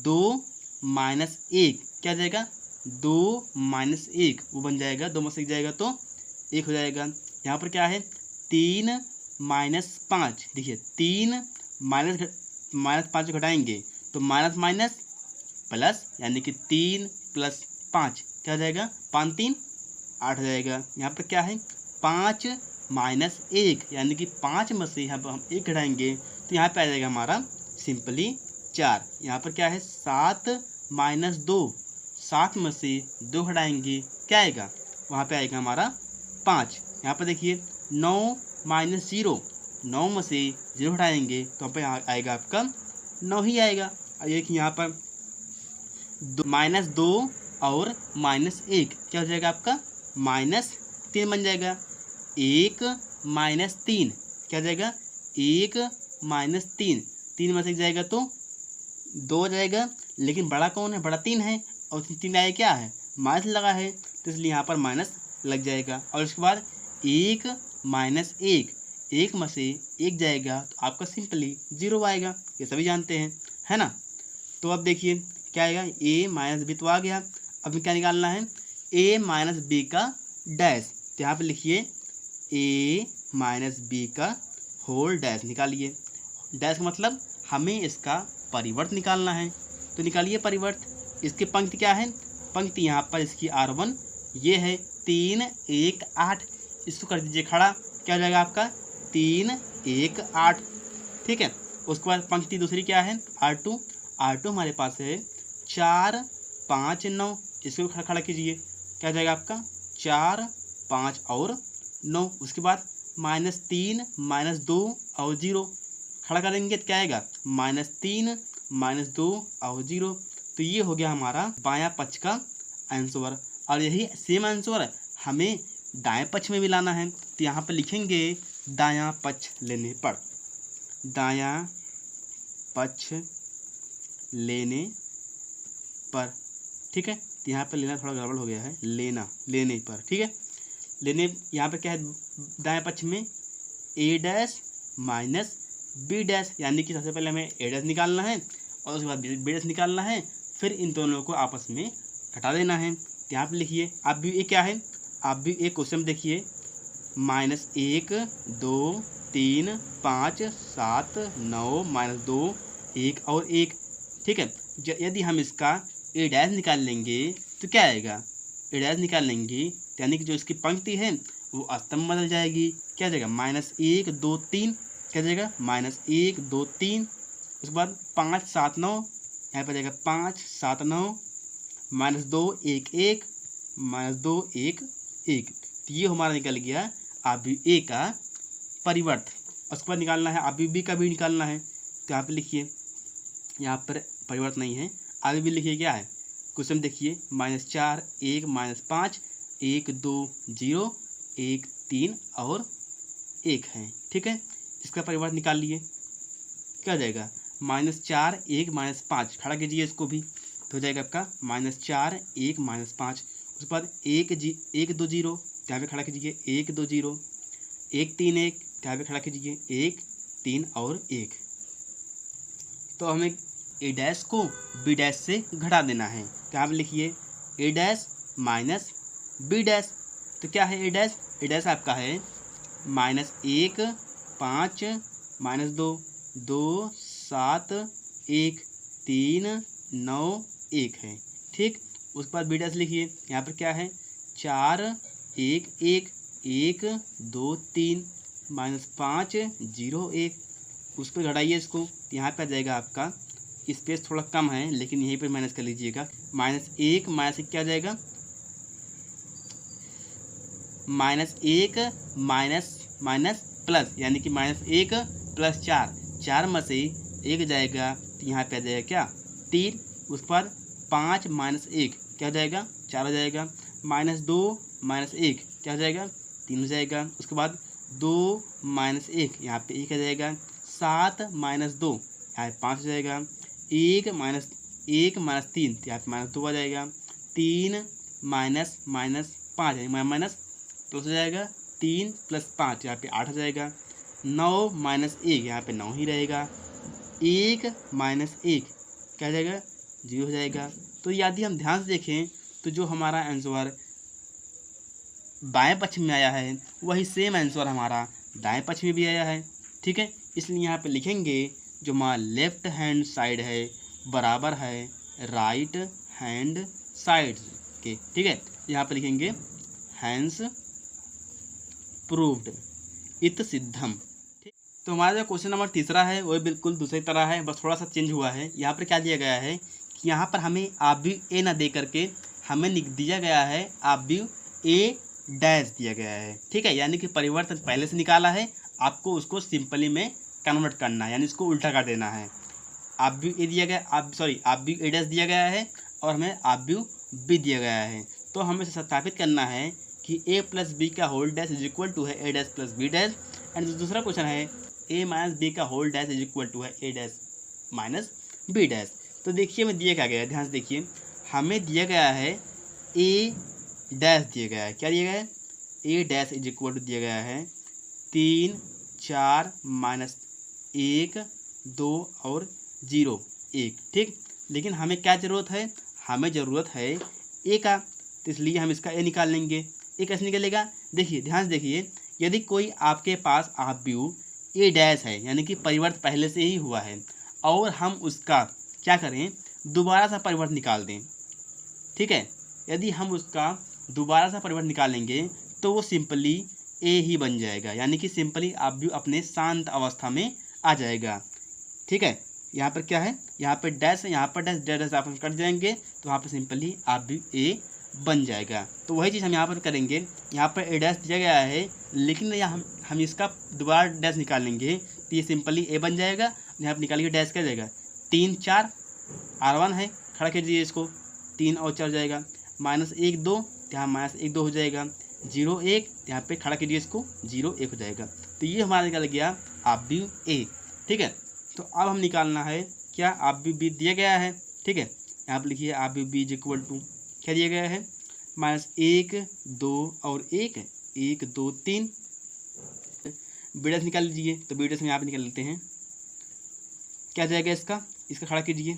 2 - 1 क्या हो जाएगा, 2 - 1 वो बन जाएगा, 2 में से 1 जाएगा तो 1 हो जाएगा। यहाँ पर क्या है 3 - 5, देखिए 3 -5 घटाएंगे तो माइनस माइनस प्लस, यानी कि 3 + 5 क्या हो जाएगा, 5 3 8 हो जाएगा। यहाँ पर क्या है 5 - 1, यानी कि 5 में से यहाँ पर हम 1 घटाएंगे तो यहाँ पे आ जाएगा हमारा सिंपली 4। यहाँ पर क्या है 7 - 2, 7 में से 2 घटाएंगे क्या आएगा, वहाँ पे आएगा हमारा 5। यहाँ पर देखिए 9 - 0, 9 में से 0 घटाएंगे तो यहाँ पे आएगा आपका 9 ही आएगा। और देखिए यहाँ पर -2 और -1 क्या हो जाएगा आपका, -3 बन जाएगा। 1 - 3 क्या हो जाएगा, 1 - 3, 3 में से जाएगा तो 2 हो जाएगा, लेकिन बड़ा कौन है, बड़ा 3 है, और 3 आया क्या है, माइनस लगा है, तो इसलिए यहाँ पर माइनस लग जाएगा। और उसके बाद 1 - 1, 1 में से 1 जाएगा तो आपका सिंपली 0 आएगा, ये सभी जानते हैं, है ना। तो अब देखिए क्या आएगा, a - b तो आ गया, अब क्या निकालना है, a - b का डैश, तो यहाँ पे लिखिए a - b का होल डैश निकालिए। डैश का मतलब हमें इसका परिवर्त निकालना है, तो निकालिए परिवर्त। इसकी पंक्ति क्या है, पंक्ति यहाँ पर इसकी R1 ये है 3 1 8, इसको कर दीजिए खड़ा, क्या हो जाएगा आपका 3 1 8। ठीक है, उसके बाद पंक्ति दूसरी क्या है R2, R2 हमारे पास है 4 5 9, इसको खड़ा कीजिए, क्या हो जाएगा आपका 4 5 और 9। उसके बाद -3 -2 और 0 खड़ा करेंगे तो क्या आएगा, -3 -2 और 0। तो ये हो गया हमारा बायां पक्ष का आंसर। और यही सेम आंसर हमें दाएं पक्ष में भी लाना है, तो यहाँ पर लिखेंगे दायां पक्ष लेने पर, दायां पक्ष लेने पर। ठीक है, तो यहाँ पर लेना थोड़ा गड़बड़ हो गया है, लेने पर। ठीक है, लेने यहाँ पे क्या है दाएं पक्ष में a dash minus b dash, यानी कि सबसे पहले हमें a डैश निकालना है और उसके बाद b डैश निकालना है, फिर इन दोनों को आपस में घटा देना है। तो यहाँ पे लिखिए आप भी ए क्या है, आप भी एक क्वेश्चन देखिए -1 2 3 5 7 9 -2 1 और 1। ठीक है, यदि हम इसका ए डैश निकाल लेंगे तो क्या आएगा, ए डैश निकाल लेंगे यानी कि जो इसकी पंक्ति है वो अस्तंभ बदल जाएगी, क्या आ जाएगा -1 2 3, क्या जाएगा -1 2 3। उसके बाद 5 7 9, यहाँ पर जाएगा 5 7 9 -2 1 1 -2 1 1। तो ये हमारा निकल गया आबी ए का परिवर्त। उसके बाद निकालना है आबी बी का भी निकालना है, तो यहाँ पर लिखिए, यहाँ पर परिवर्त नहीं है, आबी बी लिखिए क्या है, क्वेश्चन देखिए -4 1 -5 1 2 0 1 3 और 1 है। ठीक है, इसका परिवर्त निकाल लिए, क्या हो जाएगा -4 1 -5, खड़ा कीजिए इसको भी, तो हो जाएगा आपका -4 1 -5। उसके बाद 1 2 0, यहाँ पे खड़ा कीजिए 1 2 0 1 3 1, यहाँ पे खड़ा कीजिए 1 3 और 1। तो हमें ए डैश को बी डैश से घटा देना है, तो यहाँ पे लिखिए ए डैश माइनस बी डैश, तो क्या है ए डैश? ए डैश आपका है -1 5 -2 2 7 1 3 9 1 है। ठीक, उसके बाद बी डैश लिखिए। यहाँ पर क्या है 4 1 1 1 2 3 -5 0 1, उस पर घटाइए इसको। यहाँ पे आ जाएगा आपका, स्पेस थोड़ा कम है लेकिन यहीं पर माइनस कर लीजिएगा। -1 -1 क्या आ जाएगा? -1 माइनस प्लस, यानी कि -1 + 4, 4 में से 1 जाएगा तो यहाँ पे आ जाएगा क्या 3। उसके बाद 5 -1 क्या हो जाएगा 4 हो जाएगा। -2 -1 क्या हो जाएगा 3 हो जाएगा। उसके बाद 2 -1 यहाँ पे 1 आ जाएगा। 7 -2 यहाँ पे 5 हो जाएगा। 1 -3 तो यहाँ पे -2 आ जाएगा। 3 -5 माइनस प्लस हो जाएगा। 3 + 5 यहाँ पे 8 हो जाएगा। 9 -1 यहाँ पे 9 ही रहेगा। 1 -1 क्या हो जाएगा 0 हो जाएगा। तो यदि हम ध्यान से देखें तो जो हमारा आंसर बाएं पक्ष में आया है वही सेम आंसर हमारा दाएं पक्ष में भी आया है। ठीक है, इसलिए यहाँ पे लिखेंगे जो हमारा लेफ्ट हैंड साइड है बराबर है राइट हैंड साइड के। ठीक है, यहाँ पे लिखेंगे हैंस प्रूव्ड इत सिद्धम। ठीक, तो हमारा जो क्वेश्चन नंबर तीसरा है वो बिल्कुल दूसरी तरह है, बस थोड़ा सा चेंज हुआ है। यहाँ पर क्या दिया गया है कि यहाँ पर हमें आब्यू ए ना दे करके हमें दिया गया है आब्यू ए डैश दिया गया है। ठीक है, यानी कि परिवर्तन पहले से निकाला है, आपको उसको सिंपली में कन्वर्ट करना है, यानी इसको उल्टा कर देना है। आब्यू ए दिया गया, आब्यू ए डैश दिया गया है और हमें आब्यू बी दिया गया है। तो हमें सत्यापित करना है कि a + b का whole dash is equal to है a dash + b dash. And दूसरा क्वेश्चन है a - b का whole dash is equal to है a डैश - b डैश। तो देखिए हमें दिया क्या गया है, ध्यान से देखिए। हमें दिया गया है a डैश दिया गया है। क्या दिया गया है? a dash is equal to दिया गया है 3 4 -1 2 और 0 1। ठीक, लेकिन हमें क्या ज़रूरत है? हमें ज़रूरत है a का, तो इसलिए हम इसका a निकाल लेंगे। a कैसे निकलेगा? देखिए ध्यान से देखिए, यदि कोई आपके पास आब्यू a डैश है यानी कि परिवर्तन पहले से ही हुआ है और हम उसका क्या करें दोबारा सा परिवर्तन निकाल दें। ठीक है, यदि हम उसका दोबारा सा परिवर्तन निकालेंगे तो वो सिंपली ए ही बन जाएगा, यानी कि सिंपली आब्यू अपने शांत अवस्था में आ जाएगा। ठीक है, यहाँ पर क्या है, यहाँ पर डैश है, यहाँ पर डैश डैश आप कट जाएंगे तो वहाँ पर सिंपली आब्यू ए बन जाएगा। तो वही चीज़ हम यहाँ पर करेंगे। यहाँ पर ए डैश दिया गया है लेकिन यहाँ हम इसका दोबारा डैश निकालेंगे तो ये सिंपली ए बन जाएगा। यहाँ पर निकालिए डैश क्या जाएगा 3 4 R1 है, खड़ा कीजिए इसको, 3 और 4 जाएगा। -1 2 यहाँ -1 2 हो जाएगा। 0 1 यहाँ पे खड़ा कीजिए इसको, 0 1 हो जाएगा। तो ये हमारा निकल गया आब्यू ए। ठीक है, तो अब हम निकालना है क्या आब्यू बी दिया गया है। ठीक है, यहाँ पर लिखिए आब्यू बी इज इक्वल टू क्या दिया गया है -1 2 और 1 1 2 3। बीडस निकाल लीजिए, तो बीडस में यहाँ पे निकाल लेते हैं। क्या जाएगा इसका खड़ा कीजिए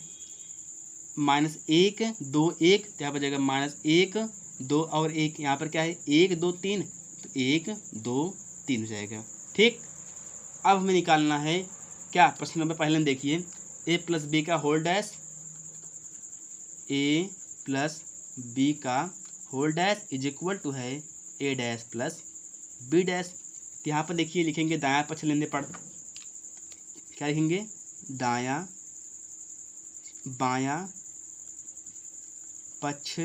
-1 2 1, तो यहाँ पर जाएगा -1 2 और 1, यहाँ पर क्या है 1 2 3, तो 1 2 3 हो जाएगा। ठीक, अब हमें निकालना है क्या, प्रश्न नंबर पहले में देखिए a + b का होल डैश, a + b का whole dash is equal to है a डैश + b डैश। यहाँ पर देखिए लिखेंगे दायां पक्ष लेने पर, क्या लिखेंगे दायां बायां पक्ष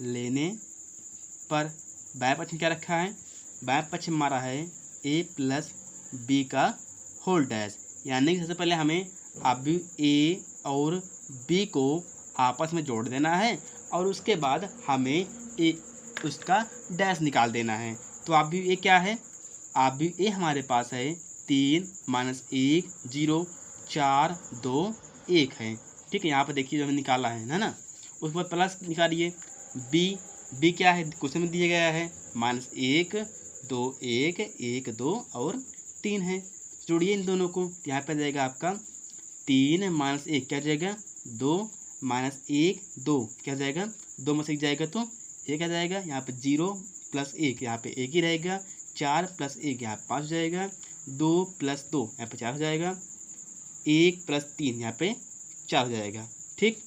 लेने पर। बायां पक्ष में क्या रखा है, बायां पक्ष में हमारा है a + b का होल डैश, यानी कि सबसे पहले हमें आब्यू a और b को आपस में जोड़ देना है और उसके बाद हमें उसका डैश निकाल देना है। तो आब्यू a क्या है, आब्यू a हमारे पास है 3 -1 0 4 2 1 है। ठीक है, यहाँ पर देखिए जो हमने निकाला है ना, उसके बाद प्लस निकालिए। बी क्या है, क्वेश्चन में दिया गया है -1 2 1 1 2 और 3 है। जोड़िए इन दोनों को, यहाँ पर जाएगा आपका 3 -1 क्या जाएगा 2 -1 2 क्या जाएगा 2 में से 1 जाएगा तो ये क्या जाएगा, यहाँ पे 0 प्लस 1 यहाँ पे 1 ही रहेगा, 4 प्लस 1 यहाँ पे 5 हो जाएगा, 2 प्लस 2 यहाँ पे 4 हो जाएगा, 1 प्लस 3 यहाँ पे 4 हो जाएगा। ठीक,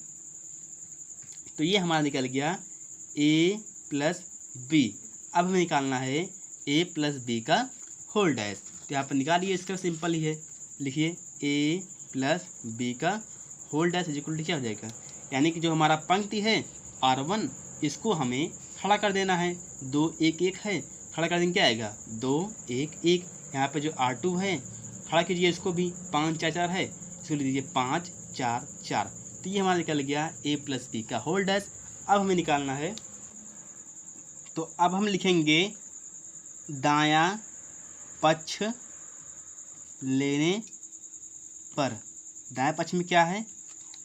तो ये हमारा निकल गया a प्लस बी। अब हमें निकालना है a प्लस बी का होल डैश। तो यहाँ पर निकालिए, इसका सिंपल ही है, लिखिए a प्लस बी का होल डैश इक्वल टू क्या हो जाएगा, यानी कि जो हमारा पंक्ति है R1 इसको हमें खड़ा कर देना है, 2 1 1 है, खड़ा कर देंगे क्या आएगा 2 1 1। यहाँ पे जो R2 है खड़ा कीजिए इसको भी, 5 4 4 है, इसको लिख दीजिए 5 4 4। तो ये हमारा निकल गया a प्लस बी का होल डैश। अब हमें निकालना है, तो अब हम लिखेंगे दायां पक्ष लेने पर। दाएं पक्ष में क्या है,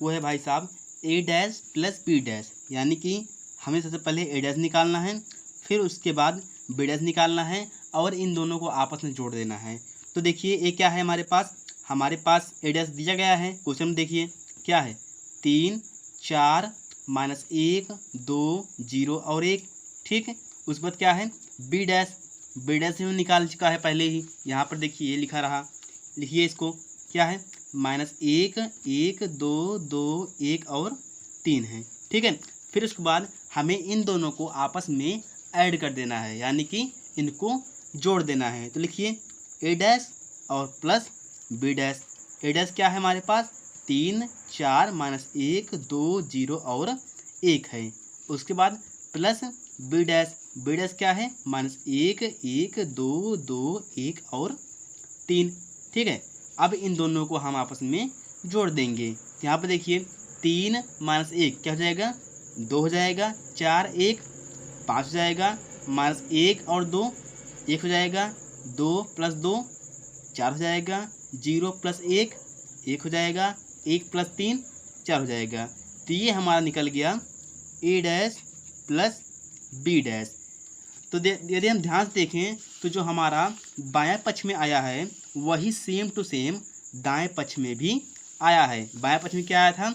वो है भाई साहब a dash plus b dash, यानी कि हमें सबसे पहले a डैश निकालना है, फिर उसके बाद b डैश निकालना है और इन दोनों को आपस में जोड़ देना है। तो देखिए a क्या है हमारे पास a डैश दिया गया है, क्वेश्चन में देखिए क्या है 3 4 माइनस 1 2 0 और 1। ठीक है, उस बाद क्या है b डैश में निकाल चुका है पहले ही, यहाँ पर देखिए ये लिखा रहा, लिखिए इसको क्या है -1 1 2 2 1 और 3 है। ठीक है, फिर उसके बाद हमें इन दोनों को आपस में ऐड कर देना है, यानी कि इनको जोड़ देना है। तो लिखिए a डैश और plus b dash. a dash क्या है हमारे पास 3 4 माइनस 1 2 0 और 1 है। उसके बाद प्लस b डैश क्या है -1 1 2 2 1 और 3। ठीक है, अब इन दोनों को हम आपस में जोड़ देंगे। यहाँ पर देखिए 3 माइनस 1 क्या हो जाएगा 2 हो जाएगा, 4 1 5 हो जाएगा, -1 और 2 1 हो जाएगा, 2 प्लस 2 4 हो जाएगा, 0 प्लस 1 1 हो जाएगा, 1 प्लस 3 4 हो जाएगा। तो ये हमारा निकल गया a dash plus b dash. तो यदि हम ध्यान से देखें तो जो हमारा बायां पक्ष में आया है वही सेम टू सेम दाएं पक्ष में भी आया है। बायां पक्ष में क्या आया था,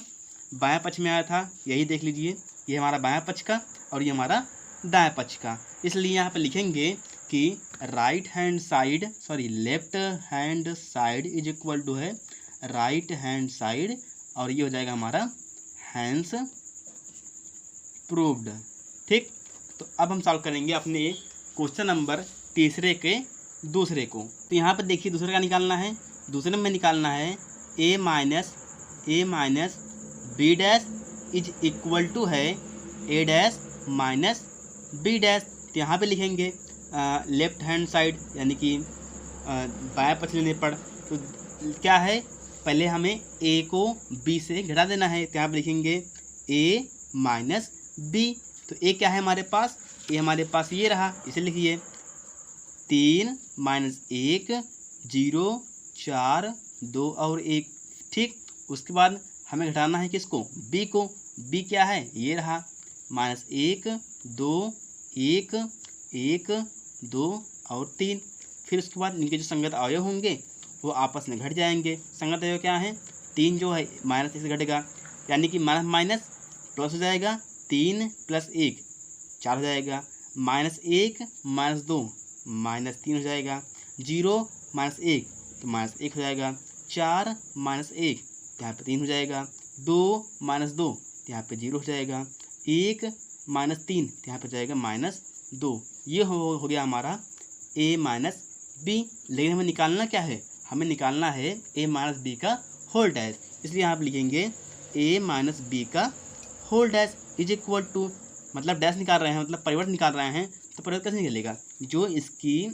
बायां पक्ष में आया था यही देख लीजिए, ये हमारा बायां पक्ष का और ये हमारा दाएं पक्ष का। इसलिए यहाँ पे लिखेंगे कि left hand side is equal to है राइट हैंड साइड, और ये हो जाएगा हमारा हैंस प्रूव्ड। ठीक, तो अब हम सॉल्व करेंगे अपने क्वेश्चन नंबर तीसरे के दूसरे को। तो यहाँ पर देखिए दूसरे का निकालना है, दूसरे में निकालना है a minus B dash is equal to है a dash minus B dash. तो यहाँ पे लिखेंगे लेफ्ट हैंड साइड, यानी कि बायां पक्ष लेने पर तो क्या है, पहले हमें a को b से घटा देना है। तो यहाँ पे लिखेंगे a माइनस b। तो a क्या है हमारे पास, a हमारे पास ये रहा, इसे लिखिए 3 माइनस 1 0 4 2 और 1। ठीक, उसके बाद हमें घटाना है किसको, b को। b क्या है ये रहा -1 2 1 1 2 और 3। फिर उसके बाद इनके जो संगत अवयव होंगे वो आपस में घट जाएंगे। संगत अवयव क्या है, 3 जो है -1 से घटेगा, यानी कि माइनस प्लस हो जाएगा, 3 प्लस 1 4 हो जाएगा, -1 -2 -3 हो जाएगा, 0 -1 तो -1 हो जाएगा, 4 -1 तो यहाँ पे 3 हो जाएगा, 2 -2 तो यहाँ पे 0 हो जाएगा, 1 -3 तो यहाँ पे जाएगा -2। ये हो गया हमारा a माइनस बी। लेकिन हमें निकालना क्या है, हमें निकालना है a माइनस बी का होल डैश। इसलिए यहाँ पे लिखेंगे a माइनस बी का whole dash is equal to, मतलब डैश निकाल रहे हैं, मतलब परिवर्तन निकाल रहे हैं, तो परिवर्तन कैसे निकलेगा, जो इसकी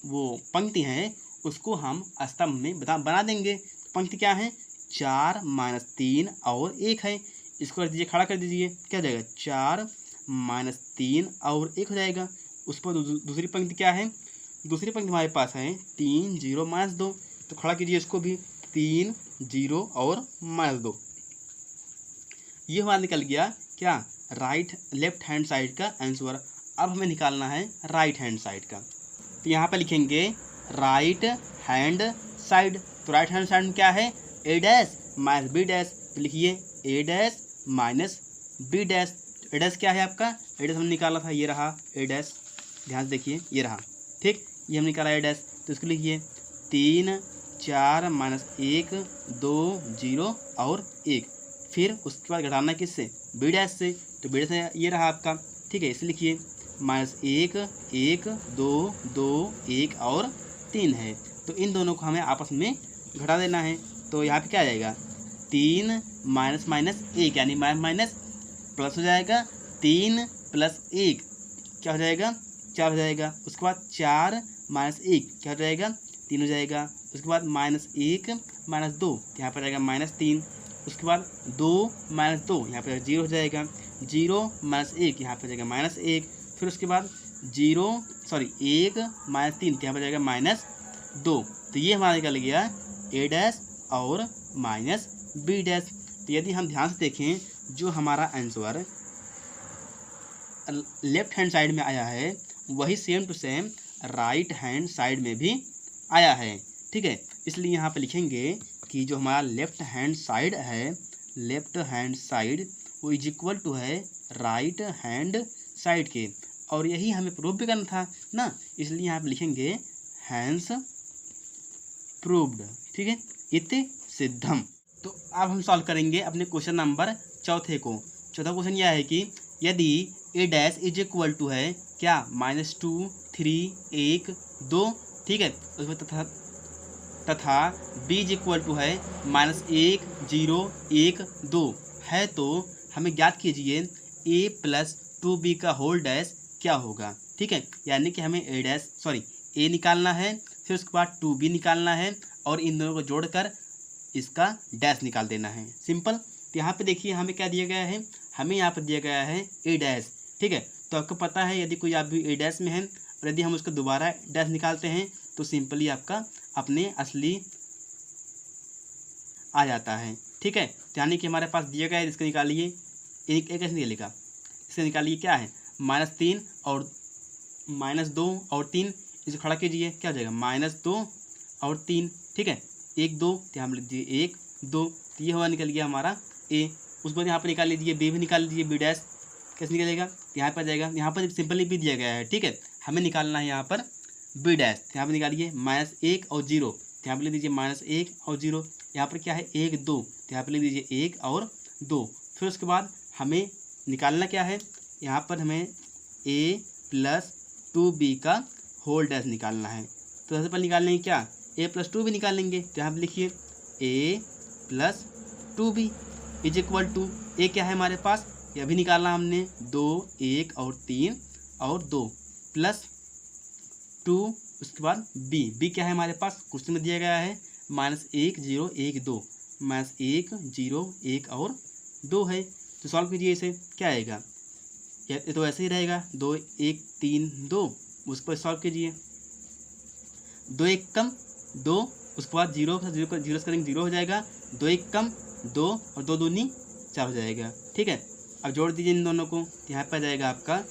वो पंक्ति है उसको हम स्तंभ में बना देंगे। पंक्ति क्या है 4 -3 और 1 है, इसको कर दीजिए, खड़ा कर दीजिए, क्या हो जाएगा 4 -3 और 1 हो जाएगा। उस पर दूसरी पंक्ति क्या है, दूसरी पंक्ति हमारे पास है 3 0 -2, तो खड़ा कीजिए इसको भी 3 0 और -2। ये हमारा निकल गया क्या, लेफ्ट हैंड साइड का आंसर। अब हमें निकालना है राइट हैंड साइड का। तो यहाँ पर लिखेंगे राइट हैंड साइड। तो राइट हैंड साइड में क्या है a dash minus B dash. तो लिखिए a dash minus B dash. A dash क्या है आपका, ए डैश हमने निकाला था, ये रहा ए डैश, ध्यान से देखिए ये रहा, ठीक, ये हम निकाला ए डैश। तो इसको लिखिए 3 4 -1 2 0 और 1, फिर उसके बाद घटाना किससे, बी डैश से, तो बी डैश ये रहा आपका, ठीक है। इसे लिखिए -1 1 2 2 1 और 3 है, तो इन दोनों को हमें आपस में घटा देना है। तो यहाँ पे क्या आ जाएगा, 3 -1 यानी माइनस प्लस हो जाएगा, 3 + 1 क्या हो जाएगा, 4 हो जाएगा। उसके बाद 4 -1 क्या हो जाएगा, 3 हो जाएगा। उसके बाद -1 -2 यहाँ पर जाएगा -3। उसके बाद 2 -2 यहाँ पर 0 हो जाएगा, 0 -1 यहाँ पर जाएगा -1। फिर उसके बाद 1 -3 यहाँ पर जाएगा -2। तो ये हमारा निकल गया ए डैश और माइनस बी डैश। तो यदि हम ध्यान से देखें जो हमारा आंसर लेफ्ट हैंड साइड में आया है वही same to same right hand side में भी आया है, ठीक है। इसलिए यहाँ पे लिखेंगे कि जो हमारा लेफ्ट हैंड साइड है, लेफ्ट हैंड साइड वो इज इक्वल टू है राइट हैंड साइड के, और यही हमें प्रूव भी करना था ना, इसलिए यहाँ पे लिखेंगे हैंस प्रूव्ड, ठीक है, इति सिद्धम। तो अब हम सॉल्व करेंगे अपने क्वेश्चन नंबर चौथे को। चौथा क्वेश्चन यह है कि यदि ए डैश इज इक्वल टू है क्या, -2 3 1 2, ठीक है, उसमें तथा बी इज इक्वल टू है -1 0 1 2 है, तो हमें ज्ञात कीजिए a + 2b का होल डैश क्या होगा, ठीक है। यानी कि हमें ए निकालना है, फिर उसके बाद 2b निकालना है और इन दोनों को जोड़कर इसका डैश निकाल देना है, सिंपल। तो यहाँ पे देखिए हमें क्या दिया गया है, हमें यहाँ पर दिया गया है ए डैश, ठीक है। तो आपको पता है यदि कोई आप भी ए डैश में है और यदि हम उसको दोबारा डैश निकालते हैं तो सिंपली आपका अपने असली आ जाता है, ठीक है। यानी कि हमारे पास दिया गया है, इसको निकालिए, एक कैसे निकलेगा, इससे निकालिए क्या है -3 और -2 और 3, इसे खड़ा कीजिए क्या हो जाएगा -2 और 3, ठीक है, 1 2, तो यहाँ लिख दीजिए 1 2, तो ये हुआ निकल गया हमारा ए। उसके बाद यहाँ पर निकाल लीजिए बी भी निकाल लीजिए, बी डैश कैसे निकलेगा, यहाँ पर जाएगा, यहाँ पर सिंपली भी दिया गया है, ठीक है। हमें निकालना है यहाँ पर बी डैश, यहाँ पर निकालिए -1 और 0, तो यहाँ पर लिख दीजिए -1 और 0, यहाँ पर क्या है 1 2, तो यहाँ पर लिख दीजिए 1 और 2। फिर उसके बाद हमें निकालना क्या है, यहाँ पर हमें a + 2b का होल डैश निकालना है। तो सबसे पहले निकाल लेंगे क्या, a + 2b निकालेंगे, तो यहाँ पर लिखिए a + 2b is equal to, A क्या है हमारे पास, यह भी निकालना हमने 2 1 और 3 और 2 + 2, उसके बाद b क्या है हमारे पास, क्वेश्चन में दिया गया है -1 0 1 2, -1 0 1 और 2 है। तो सॉल्व कीजिए इसे, क्या आएगा, ये तो ऐसे ही रहेगा 2 1 3 2, उस पर सॉल्व कीजिए, 2 1 कम 2, उसके बाद 0 से करेंगे 0 हो जाएगा, 2 1 कम 2 और 2 दूनी 4 हो जाएगा, ठीक है। अब जोड़ दीजिए इन दोनों को, यहाँ पर जाएगा आपका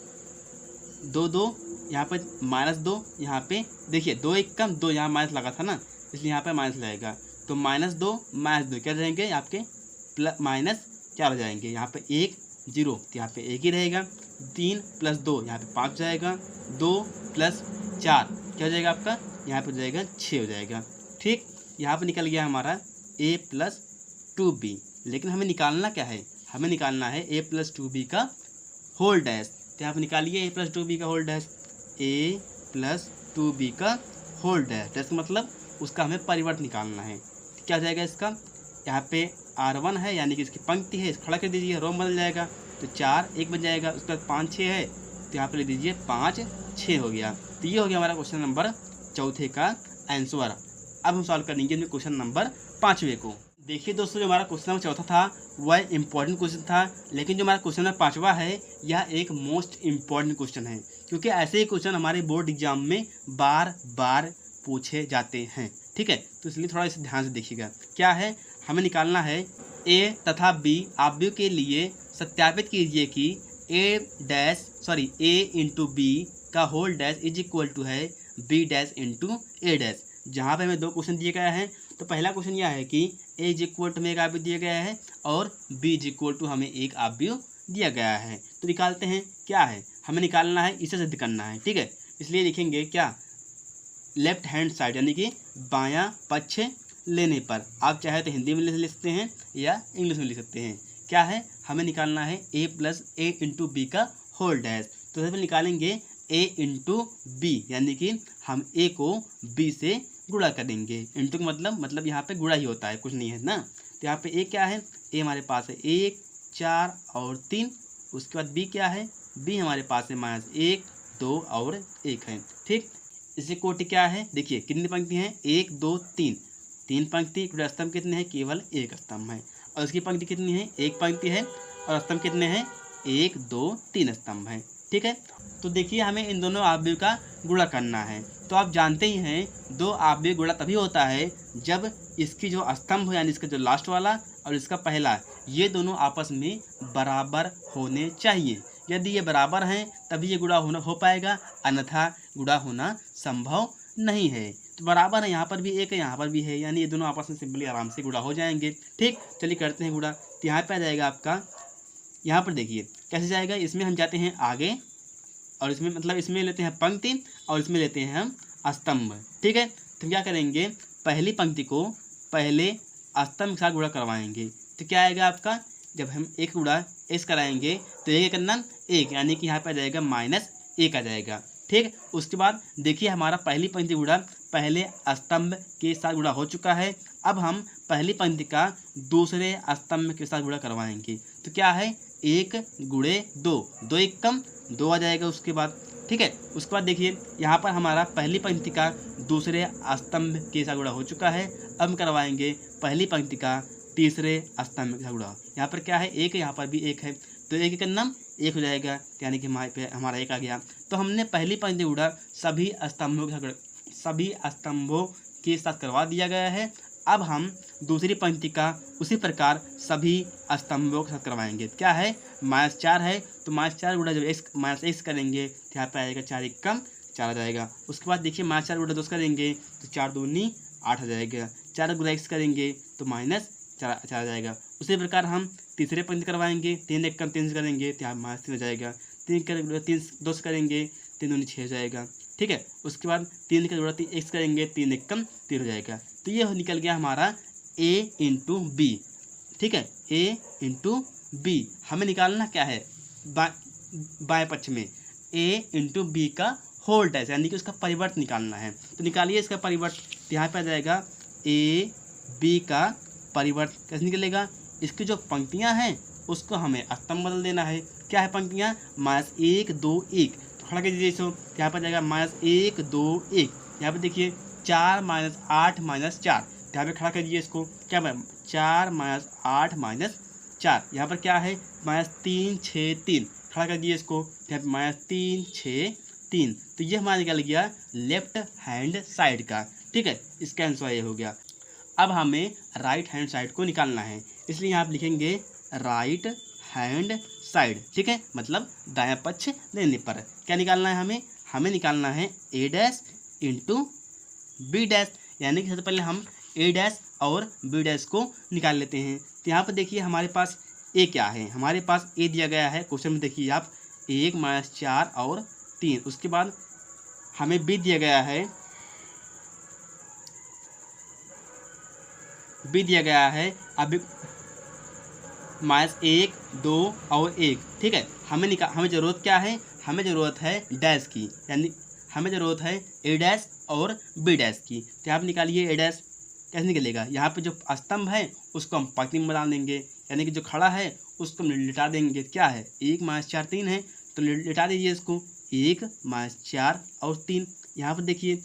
2 2, यहाँ पर -2, यहाँ पे देखिए 2 1 कम 2, यहाँ माइनस लगा था ना, इसलिए यहाँ पे माइनस लगेगा, तो -2 क्या रहेंगे आपके -4 हो जाएंगे, यहाँ पे 1 0, तो यहाँ पे 1 ही रहेगा, 3 + 2 यहाँ पे 5 हो जाएगा, 2 + 4 क्या हो जाएगा आपका, यहाँ पे हो जाएगा 6 हो जाएगा, ठीक। यहाँ पे निकल गया हमारा a + 2b, लेकिन हमें निकालना क्या है, हमें निकालना है a + 2b का होल डैश। तो यहाँ पे निकालिए a + 2b का होल डैश, a + 2b का होल डैश का मतलब उसका हमें परिवर्त निकालना है। तो क्या हो जाएगा इसका, यहाँ पे R1 है यानी कि इसकी पंक्ति है, इस खड़ा कर दीजिए, रो बदल जाएगा, तो 4 1 बन जाएगा, उसके बाद 5 6 है, तो यहाँ पे लिख दीजिए 5 6 हो गया। तो ये हो गया हमारा क्वेश्चन नंबर चौथे का आंसर। अब हम सॉल्व करेंगे अपने क्वेश्चन नंबर 5वें को। देखिए दोस्तों, जो हमारा क्वेश्चन नंबर चौथा था वह इंपॉर्टेंट क्वेश्चन था, लेकिन जो हमारा क्वेश्चन नंबर 5वां है यह एक मोस्ट इम्पॉर्टेंट क्वेश्चन है, क्योंकि ऐसे ही क्वेश्चन हमारे बोर्ड एग्जाम में बार बार पूछे जाते हैं, ठीक है। तो इसलिए थोड़ा इसे ध्यान से देखिएगा। क्या है, हमें निकालना है a तथा b आव्यूह के लिए सत्यापित कीजिए कि a इंटू b का whole dash is equal to है b dash into a dash. जहाँ पे हमें 2 क्वेश्चन दिए गए हैं, तो पहला क्वेश्चन यह है कि a इज इक्वल टू में एक आव्यूह दिया गया है और b इज इक्वल टू हमें एक आव्यूह दिया गया है। तो निकालते हैं, क्या है हमें निकालना है, इसे सिद्ध करना है, ठीक है। इसलिए लिखेंगे क्या, लेफ्ट हैंड साइड यानी कि बायां पक्ष लेने पर, आप चाहे तो हिंदी में लिख सकते हैं या इंग्लिश में लिख सकते हैं। क्या है, हमें निकालना है a plus A into B का होल डैश। तो सबसे निकालेंगे a इंटू बी, यानी कि हम a को b से गुणा करेंगे। इंटू का मतलब यहाँ पे गुणा ही होता है, कुछ नहीं है ना। तो यहाँ पे a क्या है, a हमारे पास है 1 4 और 3। उसके बाद b क्या है, b हमारे पास है -1 2 और 1 है, ठीक। इसी कोटि क्या है, देखिए कितनी पंक्ति हैं, 1 2 3, 3 पंक्ति। टोटल स्तंभ कितने हैं, केवल 1 स्तंभ है। और उसकी पंक्ति कितनी है, 1 पंक्ति है। और स्तंभ कितने हैं, 1 2 3 स्तंभ है, ठीक है। तो देखिए हमें इन दोनों आवयव का गुणा करना है। तो आप जानते ही हैं दो आवयव गुणा तभी होता है जब इसकी जो स्तंभ हो, यानी इसका जो लास्ट वाला और इसका पहला, ये दोनों आपस में बराबर होने चाहिए। यदि ये बराबर हैं तभी ये गुणा हो पाएगा, अन्यथा गुणा होना संभव नहीं है। तो बराबर है, यहाँ पर भी 1 है, यहाँ पर भी है, यानी ये दोनों आपस में सिंपली आराम से गुणा हो जाएंगे, ठीक। चलिए करते हैं गुणा। तो यहाँ पे आ जाएगा आपका, यहाँ पर देखिए कैसे जाएगा, इसमें हम जाते हैं आगे और इसमें इसमें लेते हैं पंक्ति और इसमें लेते हैं हम स्तंभ, ठीक है। तो क्या करेंगे, पहली पंक्ति को पहले स्तंभ के साथ गुणा करवाएंगे। तो क्या आएगा आपका, जब हम एक गुणा इस कराएंगे तो एक करना 1, यानी कि यहाँ पे आ जाएगा -1 आ जाएगा, ठीक। उसके बाद देखिए हमारा पहली पंक्ति गुणा पहले स्तंभ के साथ गुणा हो चुका है। अब हम पहली पंक्ति का दूसरे स्तंभ के साथ गुणा करवाएंगे। तो क्या है, 1 गुणे 2, 2 1 कम 2 आ जाएगा उसके बाद, ठीक है। उसके बाद देखिए यहाँ पर हमारा पहली पंक्ति का दूसरे स्तंभ के साथ गुणा हो चुका है। अब हम करवाएंगे पहली पंक्ति का तीसरे स्तंभ के साथ गुणा। यहाँ पर क्या है, 1 है, यहाँ पर भी 1 है, तो 1 का नाम 1 हो जाएगा, यानी कि हमारा 1 आ गया। तो हमने पहली पंक्ति गुणा सभी स्तंभों के साथ करवा दिया गया है। अब हम दूसरी पंक्ति का उसी प्रकार सभी स्तंभों के साथ करवाएंगे। क्या है, -4 है, तो -4 गुणा जब -x करेंगे तो यहाँ पे आएगा 4 1 कम 4 आ जाएगा। उसके बाद देखिए -4 गुणा 2 करेंगे तो 4 दूनी 8 आ जाएगा। 4 गुणा x करेंगे तो -4 आ जाएगा। उसी प्रकार हम तीसरे पंक्ति करवाएंगे, 3 1 कम 3 करेंगे तो यहाँ -3 हो जाएगा। 3 2 करेंगे 3 दूनी 6 हो जाएगा, ठीक है। उसके बाद 3 का जोड़ा x करेंगे, 3 1 कम 3 हो जाएगा। तो ये निकल गया हमारा a इंटू बी, ठीक है। a इंटू बी हमें निकालना क्या है, बाएं पक्ष में a इंटू बी का होल डैश, यानी कि उसका परिवर्त निकालना है। तो निकालिए इसका परिवर्त। यहाँ पे आ जाएगा a b का परिवर्त कैसे निकलेगा, इसकी जो पंक्तियाँ हैं उसको हमें स्तंभ बदल देना है। क्या है पंक्तियाँ, -1 2 1, तो खड़ा कर दीजिए इसको। यहाँ पर जाएगा -1 2 1, यहाँ पे देखिए 4 -8 -4, यहाँ पे खड़ा कर दीजिए इसको। क्या है, 4 -8 -4, यहाँ पर क्या है -3 6 3, खड़ा कर दीजिए इसको। यहाँ पे -3 6 3, तो ये हमारा निकल गया लेफ्ट हैंड साइड का, ठीक है। इसका आंसर ये हो गया। अब हमें राइट हैंड साइड को निकालना है, इसलिए यहाँ पे लिखेंगे राइट हैंड साइड, ठीक है, मतलब दायां पक्ष लेने पर क्या निकालना है, हमें निकालना है a dash into B dash, यानी कि सबसे पहले हम a डैश और b डैश को निकाल लेते हैं। तो यहाँ पर देखिए हमारे पास a क्या है, हमारे पास a दिया गया है क्वेश्चन में, देखिए आप 1 -4 और 3। उसके बाद हमें b दिया गया है, अब -1 2 और 1, ठीक है। हमें ज़रूरत क्या है, हमें ज़रूरत है डैश की, यानी हमें ज़रूरत है a डैश और b डैश की। तो यहाँ पर निकालिए a डैश, कैसे निकलेगा, यहाँ पे जो स्तंभ है उसको हम पंक्ति में बना देंगे, यानी कि जो खड़ा है उसको हम लिटा देंगे। क्या है, 1 -4 3 है, तो लिटा दीजिए इसको, 1 -4 और 3। यहाँ पर देखिए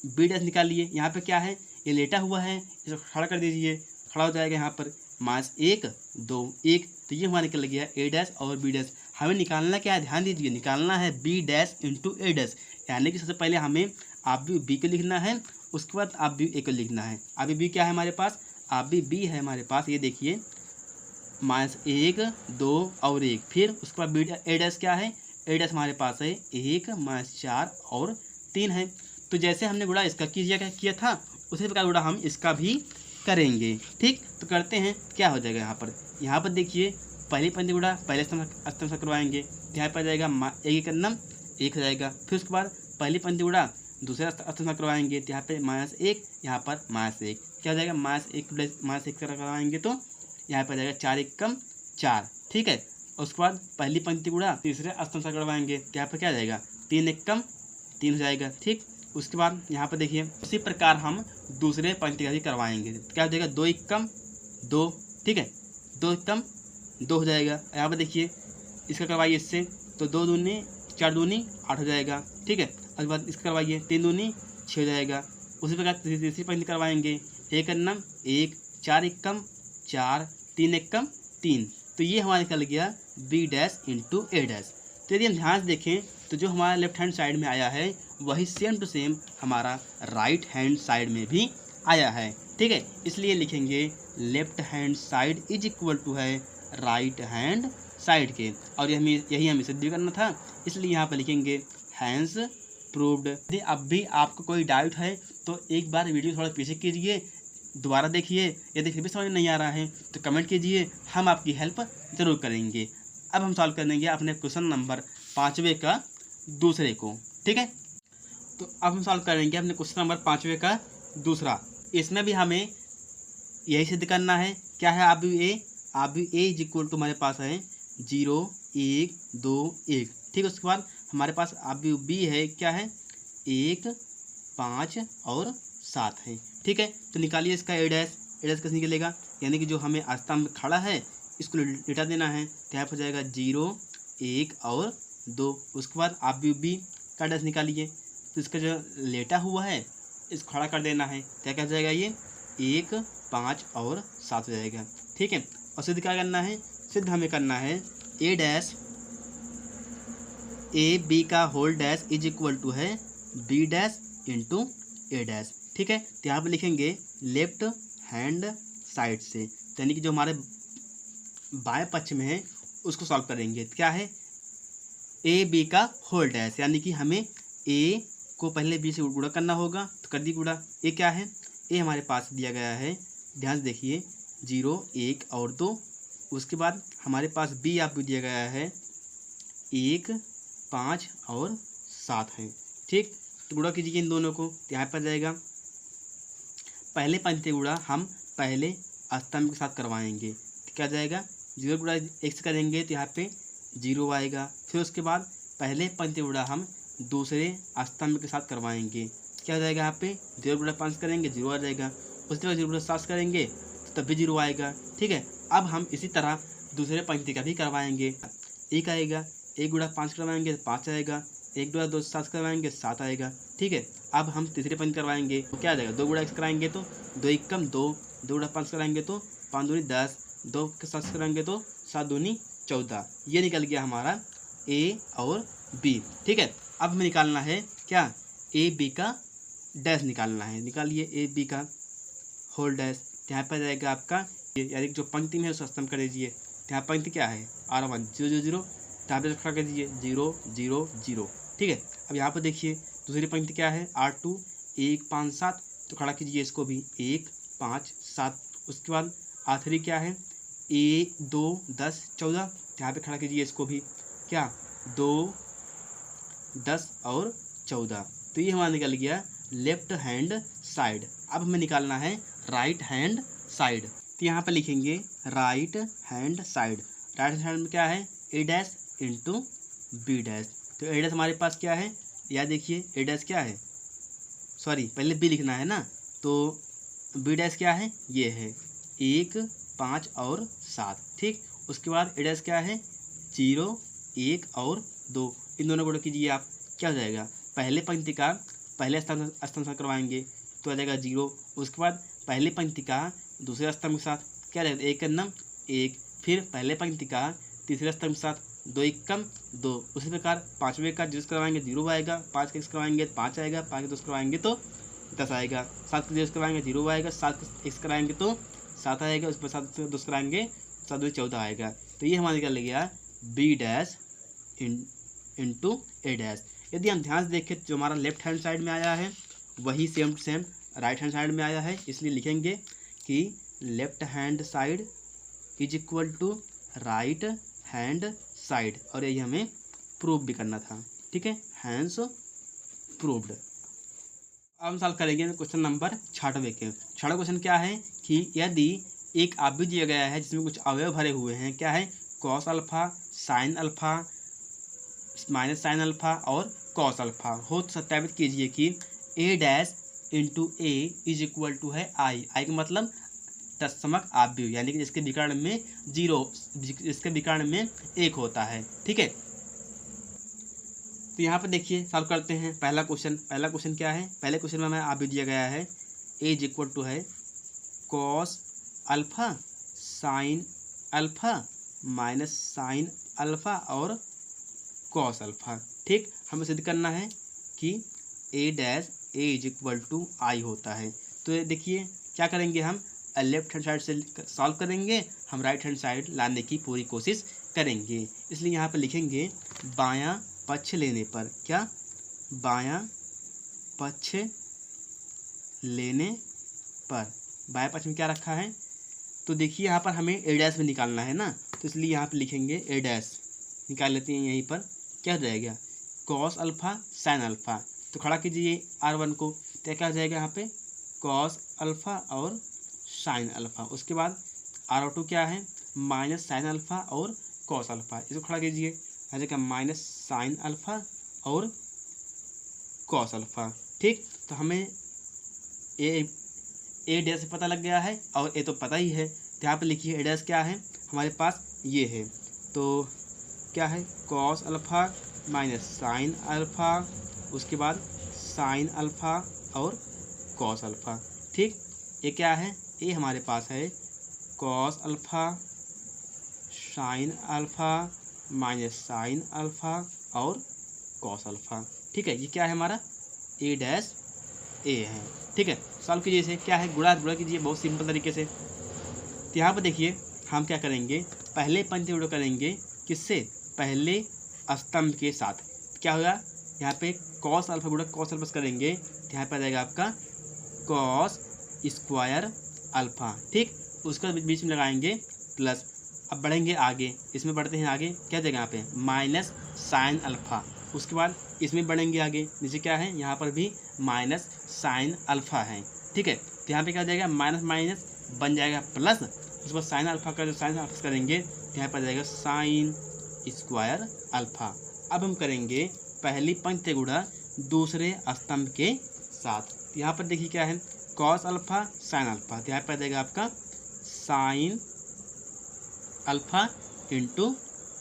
b डैश निकालिए, यहाँ पे क्या है, ये लेटा हुआ है, इसको खड़ा कर दीजिए, खड़ा हो जाएगा यहाँ पर -1 2 1, तो ये हमारा निकल गया a डैश और b डैश। हमें निकालना क्या है, ध्यान दीजिए, निकालना है b dash into a dash, यानी कि सबसे पहले हमें आप भी b को लिखना है, उसके बाद आप भी a को लिखना है। अभी b क्या है हमारे पास, आप भी b है हमारे पास, ये देखिए -1 2 और 1, फिर उसके बाद a डैश क्या है, a डैश हमारे पास है 1 -4 और 3 है। तो जैसे हमने गुणा इसका किया था उसी प्रकार गुणा हम इसका भी करेंगे, ठीक। तो करते हैं, क्या हो जाएगा यहाँ पर देखिए पहली पंक्ति गुणा पहले स्तंभ के साथ करवाएंगे तो यहाँ पर आ जाएगा एक एक नम एक हो जाएगा। फिर उसके बाद पहली पंक्ति गुणा दूसरे स्तंभ के साथ करवाएंगे तो यहाँ पे -1, यहाँ पर -1 क्या हो जाएगा, -1 करवाएंगे तो यहाँ पर आ जाएगा 4 1 कम 4, ठीक है। उसके बाद पहली पंक्ति गुणा तीसरे स्तंभ से करवाएंगे तो यहाँ पर क्या आ जाएगा 3 1 कम 3 हो जाएगा, ठीक। उसके बाद यहाँ पर देखिए उसी प्रकार हम दूसरे पंक्ति का भी करवाएंगे तो क्या हो जाएगा 2 1 कम 2, ठीक है, 2 1 कम 2 हो जाएगा। यहाँ पर देखिए इसका करवाइए इससे तो 2 दूनी 4 दूनी 8 हो जाएगा, ठीक है। उसके बाद इसका करवाइए 3 दूनी 6 हो जाएगा। उसी प्रकार तीसरी पंक्ति करवाएंगे 1 नम 1 4 1 कम 4 3 1 कम 3, तो ये हमारा निकल गया B dash into A dash. तो यदि हम ध्यान से देखें तो जो हमारा लेफ्ट हैंड साइड में आया है वही सेम टू सेम हमारा राइट हैंड साइड में भी आया है, ठीक है। इसलिए लिखेंगे left hand side is equal to है राइट हैंड साइड के, और यही हमें सिद्ध भी करना था, इसलिए यहाँ पर लिखेंगे हैंस प्रूव्ड। यदि अब भी आपको कोई डाउट है तो एक बार वीडियो थोड़ा पीछे कीजिए, दोबारा देखिए, यदि फिर भी समझ नहीं आ रहा है तो कमेंट कीजिए, हम आपकी हेल्प ज़रूर करेंगे। अब हम सॉल्व करेंगे अपने क्वेश्चन नंबर 5वें का दूसरे को, ठीक है। तो अब हम सॉल्व करेंगे अपने क्वेश्चन नंबर 5वें का दूसरा। इसमें भी हमें यही सिद्ध करना है, क्या है, आप भी ए इज इक्वल टू हमारे पास है 0 1 2 1, ठीक है। उसके बाद हमारे पास आप भी बी है, क्या है 1 5 और 7 है, ठीक है। तो निकालिए इसका ए डैश कैसे निकलेगा, यानी कि जो हमें स्तंभ खड़ा है इसको लिटा देना है तो यहाँ पर जाएगा 0 1 और 2। उसके बाद आप भी बी का डैश निकालिए तो इसका जो लेटा हुआ है इसको खड़ा कर देना है, क्या हो जाएगा ये 1 5 और 7 हो जाएगा, ठीक है। और सिद्ध क्या करना है, सिद्ध हमें करना है ए डैश ए बी का whole dash is equal to है B dash into A dash, ठीक है। तो यहाँ पर लिखेंगे लेफ्ट हैंड साइड से, यानी कि जो हमारे बाएं पक्ष में है उसको सॉल्व करेंगे। तो क्या है ए बी का होल डैश, यानी कि हमें ए को पहले बी से गुणा करना होगा, तो कर दी गुणा। ए क्या है, ए हमारे पास दिया गया है, ध्यान से देखिए 0 1 और 2। उसके बाद हमारे पास बी आप दिया गया है 1 5 और 7 है, ठीक। तो गुणा कीजिए इन दोनों को, यहाँ पर जाएगा पहले पंक्ति गुणा हम पहले स्तंभ के साथ करवाएंगे तो क्या जाएगा 0 गुणा 1 से करेंगे तो यहाँ पे 0 आएगा। फिर उसके बाद पहले पंक्ति गुणा हम दूसरे स्तंभ के साथ करवाएंगे, क्या हो जाएगा यहाँ पे 0 गुणा 5 करेंगे 0 आ जाएगा। उसके बाद 0 गुणा 7 करेंगे तो तब भी 0 आएगा, ठीक है। अब हम इसी तरह दूसरे पंक्ति का भी करवाएंगे, 1 आएगा, 1 गुणा 5 करवाएंगे तो 5 आएगा, 1 गुणा 2 7 करवाएंगे 7 आएगा, ठीक है। अब हम तीसरे पंक्ति करवाएंगे तो क्या आ जाएगा 2 गुणा 1 कराएंगे तो 2 1 कम 2, 2 गुणा 5 कराएंगे तो 5 दूनी 10, 2 के 7 कराएंगे तो 7 दूनी 14। ये निकल गया हमारा ए और बी, ठीक है। अब हमें निकालना है क्या ए बी का डैश निकालना है, निकालिए ए बी का होल डैश। यहाँ पर जाएगा आपका यानी जो पंक्ति में है उसको स्तंभ कर दीजिए, यहाँ पंक्ति क्या है R1 0 0 0, यहाँ पर खड़ा कर दीजिए 0 0 0, ठीक है। अब यहाँ पर देखिए दूसरी पंक्ति क्या है R2 1 5 7, तो खड़ा कीजिए इसको भी 1 5 7। उसके बाद R3 क्या है 1 2 10 14, यहाँ पे खड़ा कीजिए इसको भी क्या 2 10 और 14। तो ये हमारा निकल गया लेफ्ट हैंड साइड। अब हमें निकालना है राइट हैंड साइड, तो यहाँ पर लिखेंगे right hand side. Right hand side में क्या है A dash into B dash. तो ए डैश हमारे पास क्या है, या देखिए ए डैश क्या है, सॉरी पहले बी लिखना है ना, तो बी डैश क्या है ये है 1 5 और 7, ठीक। उसके बाद ए डैश क्या है 0 1 और 2, इन दोनों को कीजिए आप, क्या हो जाएगा पहले पंक्ति का पहले स्तंभ से करवाएंगे तो आ जाएगा 0। उसके बाद पहले पंक्ति का दूसरे स्तंभ के साथ क्या रहेगा 1 नम 1, फिर पहले पंक्ति का तीसरे स्तंभ के साथ 2 1 कम 2। उसी प्रकार पाँचवें का 0 करवाएंगे 0 आएगा, 5 का 1 करवाएंगे 5 आएगा, 5 का 2 करवाएंगे तो 10 आएगा, 7 का 0 करवाएंगे 0 आएगा, 7 का 1 कराएंगे तो 7 आएगा, उस पर 7 का 2 कराएंगे 7 2 14 आएगा। तो ये हमारा निकल गया B dash into A dash. यदि हम ध्यान से देखें जो हमारा लेफ्ट हैंड साइड में आया है वही same to same right hand side में आया है, इसलिए लिखेंगे कि left hand side is equal to right hand side, और यही हमें प्रूव भी करना था, ठीक है, हैंस प्रूव्ड। अब हम सॉल्व करेंगे क्वेश्चन नंबर 6वें के। 6वां क्वेश्चन क्या है कि यदि एक आव्यूह दिया गया है जिसमें कुछ अवयव भरे हुए हैं, क्या है, cos alpha, sine alpha, minus sine alpha और कॉस अल्फा हो, तो सत्यापित कीजिए कि A dash into A is equal to है आई। आई का मतलब तत्समक आव्यूह, यानी कि जिसके विकर्ण में 0, जिसके विकर्ण में 1 होता है, ठीक है। तो यहाँ पर देखिए सॉल्व करते हैं पहला क्वेश्चन क्या है, पहले क्वेश्चन में हमें आव्यूह दिया गया है ए इज इक्वल टू है cos alpha sine alpha minus sine alpha और कॉस अल्फा, ठीक। हमें सिद्ध करना है कि A dash A is equal to I होता है। तो देखिए क्या करेंगे, हम लेफ्ट हैंड साइड से सॉल्व करेंगे, हम राइट हैंड साइड लाने की पूरी कोशिश करेंगे। इसलिए यहाँ पर लिखेंगे बायां पक्ष लेने पर, क्या, बायां पक्ष लेने पर, बायां पक्ष में क्या रखा है, तो देखिए यहाँ पर हमें ए डैश में निकालना है ना, तो इसलिए यहाँ पर लिखेंगे ए डैश, निकाल लेते हैं। यहीं पर क्या हो जाएगा, कॉस अल्फा साइन अल्फा, तो खड़ा कीजिए R1 को, तो क्या हो जाएगा यहाँ पे कॉस अल्फा और साइन अल्फा। उसके बाद R2 क्या है, माइनस साइन अल्फा और कॉस अल्फा, इसको खड़ा कीजिए, आ जाएगा माइनस साइन अल्फा और कॉस अल्फा, ठीक। तो हमें ए डैश से पता लग गया है और ए तो पता ही है, तो यहाँ पर लिखिए ए डैश क्या है, हमारे पास ये है, तो क्या है cos alpha minus sine alpha, उसके बाद साइन अल्फा और कॉस अल्फा, ठीक। ये क्या है, ये हमारे पास है cos alpha sine alpha minus sine alpha और कॉस अल्फा, ठीक है। ये क्या है हमारा ए डैश ए है, ठीक है। सॉल्व कीजिए इसे, क्या है गुणा कीजिए बहुत सिंपल तरीके से। तो यहाँ पर देखिए हम क्या करेंगे, पहले पंक्ति गुणा करेंगे किससे, पहले स्तंभ के साथ, क्या होगा, यहाँ पे कॉस अल्फा गुणा कॉस अल्फा करेंगे, तो यहाँ पे आ जाएगा आपका कॉस स्क्वायर अल्फा, ठीक। उसका बीच में लगाएंगे प्लस, अब बढ़ेंगे आगे, इसमें बढ़ते हैं आगे, क्या जाएगा यहाँ पे माइनस साइन अल्फा, उसके बाद इसमें बढ़ेंगे आगे, नीचे क्या है, यहाँ पर भी माइनस साइन अल्फा है, ठीक है। तो यहाँ पे क्या जाएगा, माइनस माइनस बन जाएगा प्लस, उसके बाद साइन अल्फा का जो साइन अल्फा करेंगे, तो यहाँ पर जाएगा साइन स्क्वायर अल्फा। अब हम करेंगे पहली पंक्ति गुणा दूसरे स्तंभ के साथ। यहाँ पर देखिए क्या है, कॉस अल्फा साइन अल्फा, तो यहाँ पर जाएगा आपका sine alpha into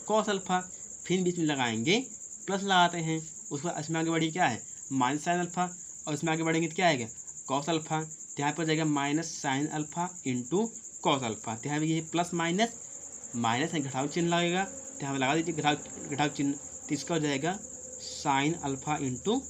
cos alpha, फिर बीच में लगाएंगे प्लस लगाते हैं, उसके बाद इसमें आगे बढ़िए क्या है माइनस साइन अल्फा, और इसमें आगे बढ़ेंगे तो क्या आएगा कॉस अल्फा, तो यहाँ पर जाएगा minus sine alpha into cos alpha, तो यहाँ पर ये प्लस माइनस माइनस है, घटाव चिन्ह लगेगा, तो यहाँ पर लगा दीजिए घटाव चिन्ह, तो इसका हो जाएगा sine alpha into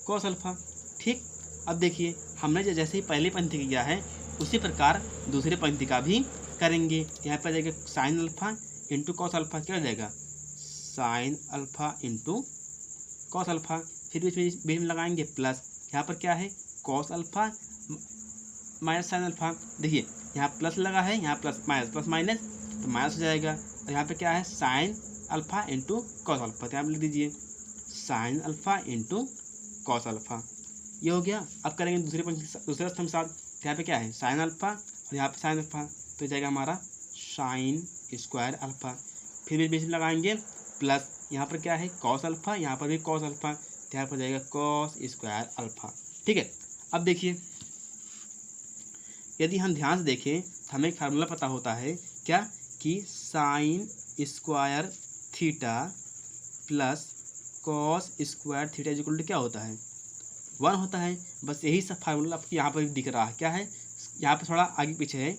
cos alpha, ठीक। अब देखिए हमने जैसे ही पहली पंक्ति किया है उसी प्रकार दूसरी पंक्ति का भी करेंगे। यहाँ पर जाएगा sine alpha into cos alpha, क्या हो जाएगा sine alpha into cos alpha, फिर बीच में लगाएंगे प्लस, यहाँ पर क्या है cos alpha minus sine alpha, देखिए यहाँ प्लस लगा है, यहाँ प्लस माइनस तो माइनस हो जाएगा, और यहाँ पे क्या है sine alpha into cos alpha, तो यहाँ पर लिख दीजिए sine alpha into cos alpha, ये हो गया। अब करेंगे दूसरे स्तंभ साथ, तो यहाँ पे क्या है साइन अल्फा और यहाँ पे साइन अल्फा, तो जाएगा हमारा साइन स्क्वायर अल्फा, फिर बीच में लगाएंगे प्लस, यहाँ पर क्या है कॉस अल्फा, यहाँ पर भी कॉस अल्फा, तो यहाँ पर जाएगा कॉस स्क्वायर अल्फा, ठीक है। अब देखिए यदि हम ध्यान से देखें तो हमें एक फार्मूला पता होता है, क्या, कि sine square theta plus cos square theta equal to क्या होता है 1 होता है। बस यही सब फार्मूला आपको यहाँ पर दिख रहा है, क्या है, यहाँ पर थोड़ा आगे पीछे है,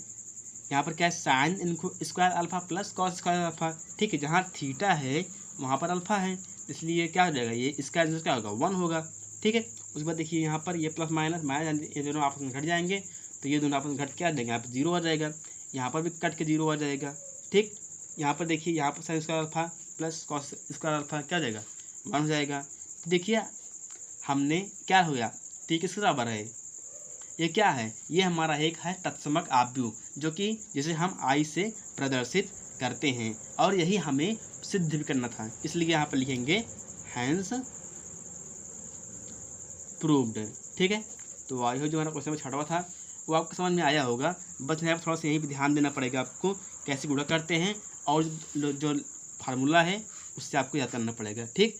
यहाँ पर क्या है sine square alpha plus cos square alpha, ठीक है। जहाँ थीटा है वहाँ पर अल्फा है, इसलिए क्या हो जाएगा, ये इसका आंसर क्या होगा 1 होगा, ठीक है। उसके बाद देखिए यहाँ पर ये प्लस माइनस ये दोनों आपस में घट जाएंगे, तो ये दोनों आपस में घट क्या देंगे, यहाँ पर 0 हो जाएगा, यहाँ पर भी कट के 0 हो जाएगा, ठीक। यहाँ पर देखिए यहाँ पर sine square alpha plus cos square alpha क्या हो जाएगा 1 हो जाएगा। तो देखिए हमने क्या हो गया, तो किसके बराबर है, ये क्या है, ये हमारा एक है तत्समक आव्यूह, जो कि जिसे हम आई से प्रदर्शित करते हैं और यही हमें सिद्ध भी करना था, इसलिए यहाँ पर लिखेंगे हैंस प्रूव्ड। ठीक है, तो आई हो जो हमारा क्वेश्चन में छठवां था वो आपको समझ में आया होगा। बस यहाँ पर थोड़ा सा यहीं पर ध्यान देना पड़ेगा आपको, कैसे गुणा करते हैं और जो फार्मूला है उससे आपको याद करना पड़ेगा। ठीक,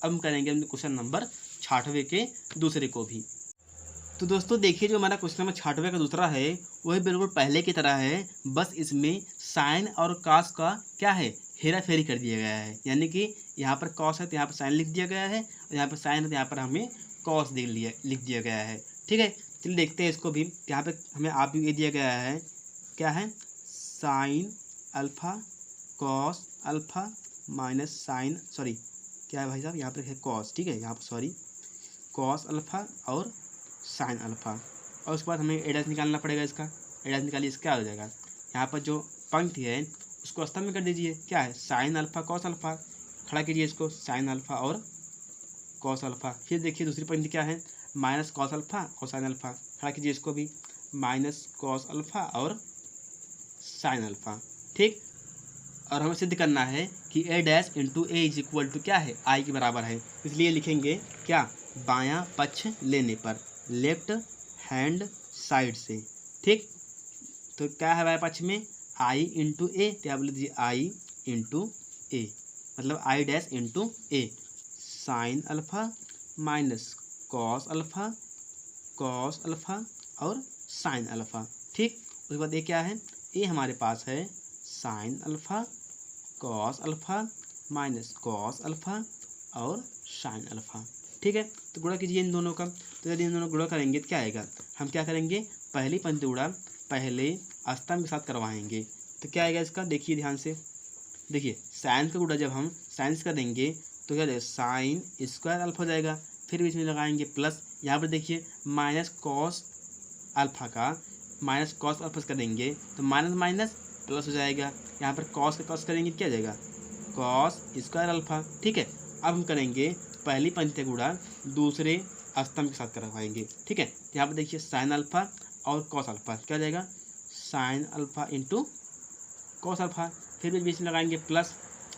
अब हम करेंगे क्वेश्चन नंबर 6वें के दूसरे को भी। तो दोस्तों देखिए, जो हमारा क्वेश्चन नंबर 6वें का दूसरा है वही बिल्कुल पहले की तरह है, बस इसमें साइन और कॉस का क्या है, हेरा फेरी कर दिया गया है। यानी कि यहाँ पर कॉस है तो यहाँ पर साइन लिख दिया गया है, और यहाँ पर साइन है तो यहाँ पर हमें कॉस लिख दिया गया है। ठीक है, चलिए देखते हैं इसको भी। यहाँ पे हमें आप भी ये दिया गया है, क्या है, sine alpha cos alpha minus sine, sorry क्या है भाई साहब, यहाँ पर है कॉस। ठीक है, यहाँ पर सॉरी कॉस अल्फ़ा और साइन अल्फ़ा, और उसके बाद हमें एडैश निकालना पड़ेगा। इसका एडैश निकालिए, इसका क्या हो जाएगा, यहाँ पर जो पंक्ति है उसको स्तंभ में कर दीजिए। क्या है, साइन अल्फ़ा कॉस अल्फ़ा, खड़ा कीजिए इसको, साइन अल्फ़ा और कॉस अल्फ़ा। फिर देखिए दूसरी पंक्ति क्या है, माइनस कॉस अल्फ़ा और साइन अल्फ़ा, खड़ा कीजिए इसको भी, माइनस कॉस अल्फ़ा और साइन अल्फ़ा। ठीक, और हमें सिद्ध करना है कि A dash into A is equal to क्या है, आई के बराबर है। इसलिए लिखेंगे क्या, बायां पक्ष लेने पर, लेफ्ट हैंड साइड से। ठीक, तो क्या है बायां पक्ष में, आई इंटू ए, तो आप बोल दीजिए आई इंटू ए, मतलब I dash into A, sine alpha minus cos alpha, cos alpha और साइन अल्फ़ा। ठीक, उसके बाद ये क्या है, ये हमारे पास है sine alpha cos alpha minus cos alpha और साइन अल्फ़ा। ठीक है, तो गुणा कीजिए इन दोनों का। तो यदि इन दोनों गुणा करेंगे तो क्या आएगा, हम क्या करेंगे, पहली पंक्ति गुणा पहले स्तंभ के साथ करवाएंगे। तो क्या आएगा इसका, देखिए ध्यान से, देखिए साइन का गुणा जब हम साइन से करेंगे तो क्या जाएगा, साइन स्क्वायर अल्फ़ा हो जाएगा, फिर बीच में लगाएंगे प्लस, यहाँ पर देखिए माइनस कॉस अल्फ़ा का माइनस कॉस अल्फ़ा से करेंगे तो माइनस माइनस प्लस हो जाएगा, यहाँ पर कॉस का कॉस करेंगे क्या जाएगा, कॉस स्क्वायर अल्फ़ा। ठीक है, अब हम करेंगे पहली पंक्ति गुणा दूसरे स्तंभ के साथ करवाएंगे। ठीक है, यहाँ पर देखिए साइन अल्फ़ा और कॉस अल्फ़ा, क्या हो जाएगा, sine alpha into cos alpha, फिर बीच में लगाएंगे प्लस,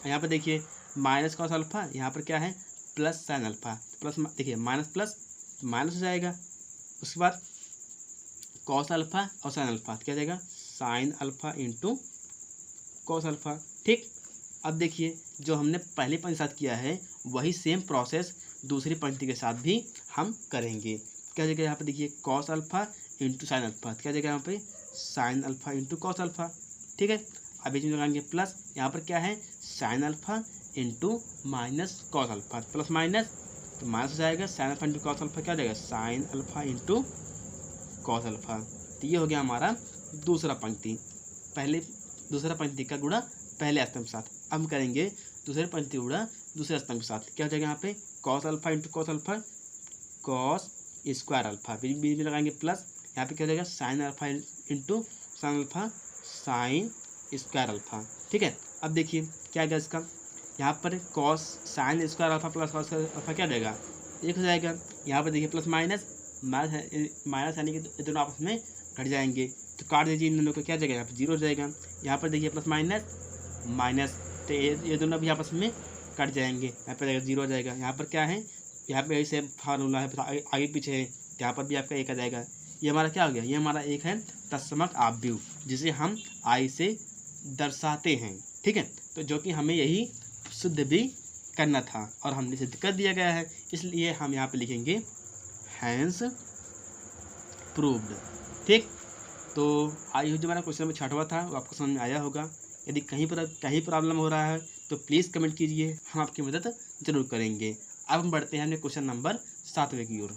यहाँ पर देखिए माइनस कॉस अल्फ़ा, यहाँ पर क्या है प्लस साइन अल्फ़ा, प्लस देखिए माइनस प्लस माइनस हो जाएगा, उसके बाद कॉस अल्फ़ा और साइन अल्फ़ा, क्या हो जाएगा, sine alpha into cos alpha. ठीक, अब देखिए जो हमने पहली पंक्ति के साथ किया है वही सेम प्रोसेस दूसरी पंक्ति के साथ भी हम करेंगे। क्या जगह यहाँ पे देखिए cos alpha into sine alpha, क्या जगह यहाँ पे sign alpha into cos alpha. ठीक है, अब बीच में लगाएंगे प्लस, यहाँ पर क्या है sine alpha into minus cos alpha, plus minus तो माइनस हो जाएगा, sine alpha into cos alpha क्या हो जाएगा, sine alpha into cos alpha. तो ये हो गया हमारा दूसरा पंक्ति, दूसरा पंक्ति का गुणा पहले स्तंभ के साथ। अब हम करेंगे दूसरे पंक्ति गुणा दूसरे स्तंभ के साथ, क्या हो जाएगा यहाँ पे cos alpha into cos alpha, cos square alpha, बीच में लगाएंगे प्लस, यहाँ पे क्या हो जाएगा sine alpha into sine alpha, sine square alpha. ठीक है, अब देखिए क्या आएगा इसका, यहाँ पर cos sine square alpha plus cos alpha क्या हो जाएगा, एक हो जाएगा, यहाँ पर देखिए प्लस माइनस माइनस यानी कि दोनों आपस में घट जाएंगे, तो काट दीजिए इन दोनों को, क्या जाएगा यहाँ पर जीरो हो जाएगा, यहाँ पर देखिए प्लस माइनस माइनस, तो ये दोनों भी आपस में कट जाएंगे, यहाँ पर जाएगा जीरो हो जाएगा, यहाँ पर क्या है, यहाँ पे ऐसे फार्मूला है आगे पीछे है, यहाँ पर भी आपका एक आ जाएगा। ये हमारा क्या हो गया, ये हमारा एक है तत्समक आव्यूह जिसे हम आई से दर्शाते हैं। ठीक है, तो जो कि हमें यही शुद्ध भी करना था और हमने सिद्ध कर दिया गया है, इसलिए हम यहाँ पे लिखेंगे हैंस प्रूव्ड। ठीक, तो आई जो हमारा क्वेश्चन नंबर 6वां था वो आपको समझ में आया होगा। यदि कहीं प्रॉब्लम हो रहा है तो प्लीज़ कमेंट कीजिए, हम आपकी मदद जरूर करेंगे। अब हम बढ़ते हैं अपने क्वेश्चन नंबर 7वें की ओर।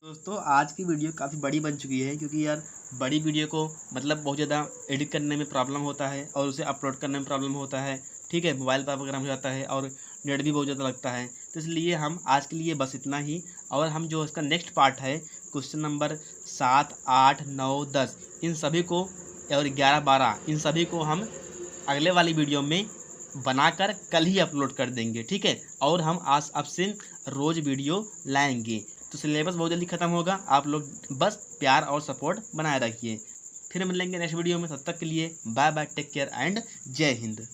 दोस्तों आज की वीडियो काफ़ी बड़ी बन चुकी है, क्योंकि यार बड़ी वीडियो को मतलब बहुत ज़्यादा एडिट करने में प्रॉब्लम होता है और उसे अपलोड करने में प्रॉब्लम होता है। ठीक है, मोबाइल पर प्रोग्राम हो जाता है और नेट भी बहुत ज़्यादा लगता है, तो इसलिए हम आज के लिए बस इतना ही। और हम जो इसका नेक्स्ट पार्ट है क्वेश्चन नंबर 7, 8, 9, 10 इन सभी को और 11, 12 इन सभी को हम अगले वाली वीडियो में बनाकर कल ही अपलोड कर देंगे। ठीक है, और हम आज अब से रोज़ वीडियो लाएंगे, तो सिलेबस बहुत जल्दी ख़त्म होगा। आप लोग बस प्यार और सपोर्ट बनाए रखिए। फिर मिलेंगे नेक्स्ट वीडियो में, तब तक के लिए bye bye, take care and जय हिंद।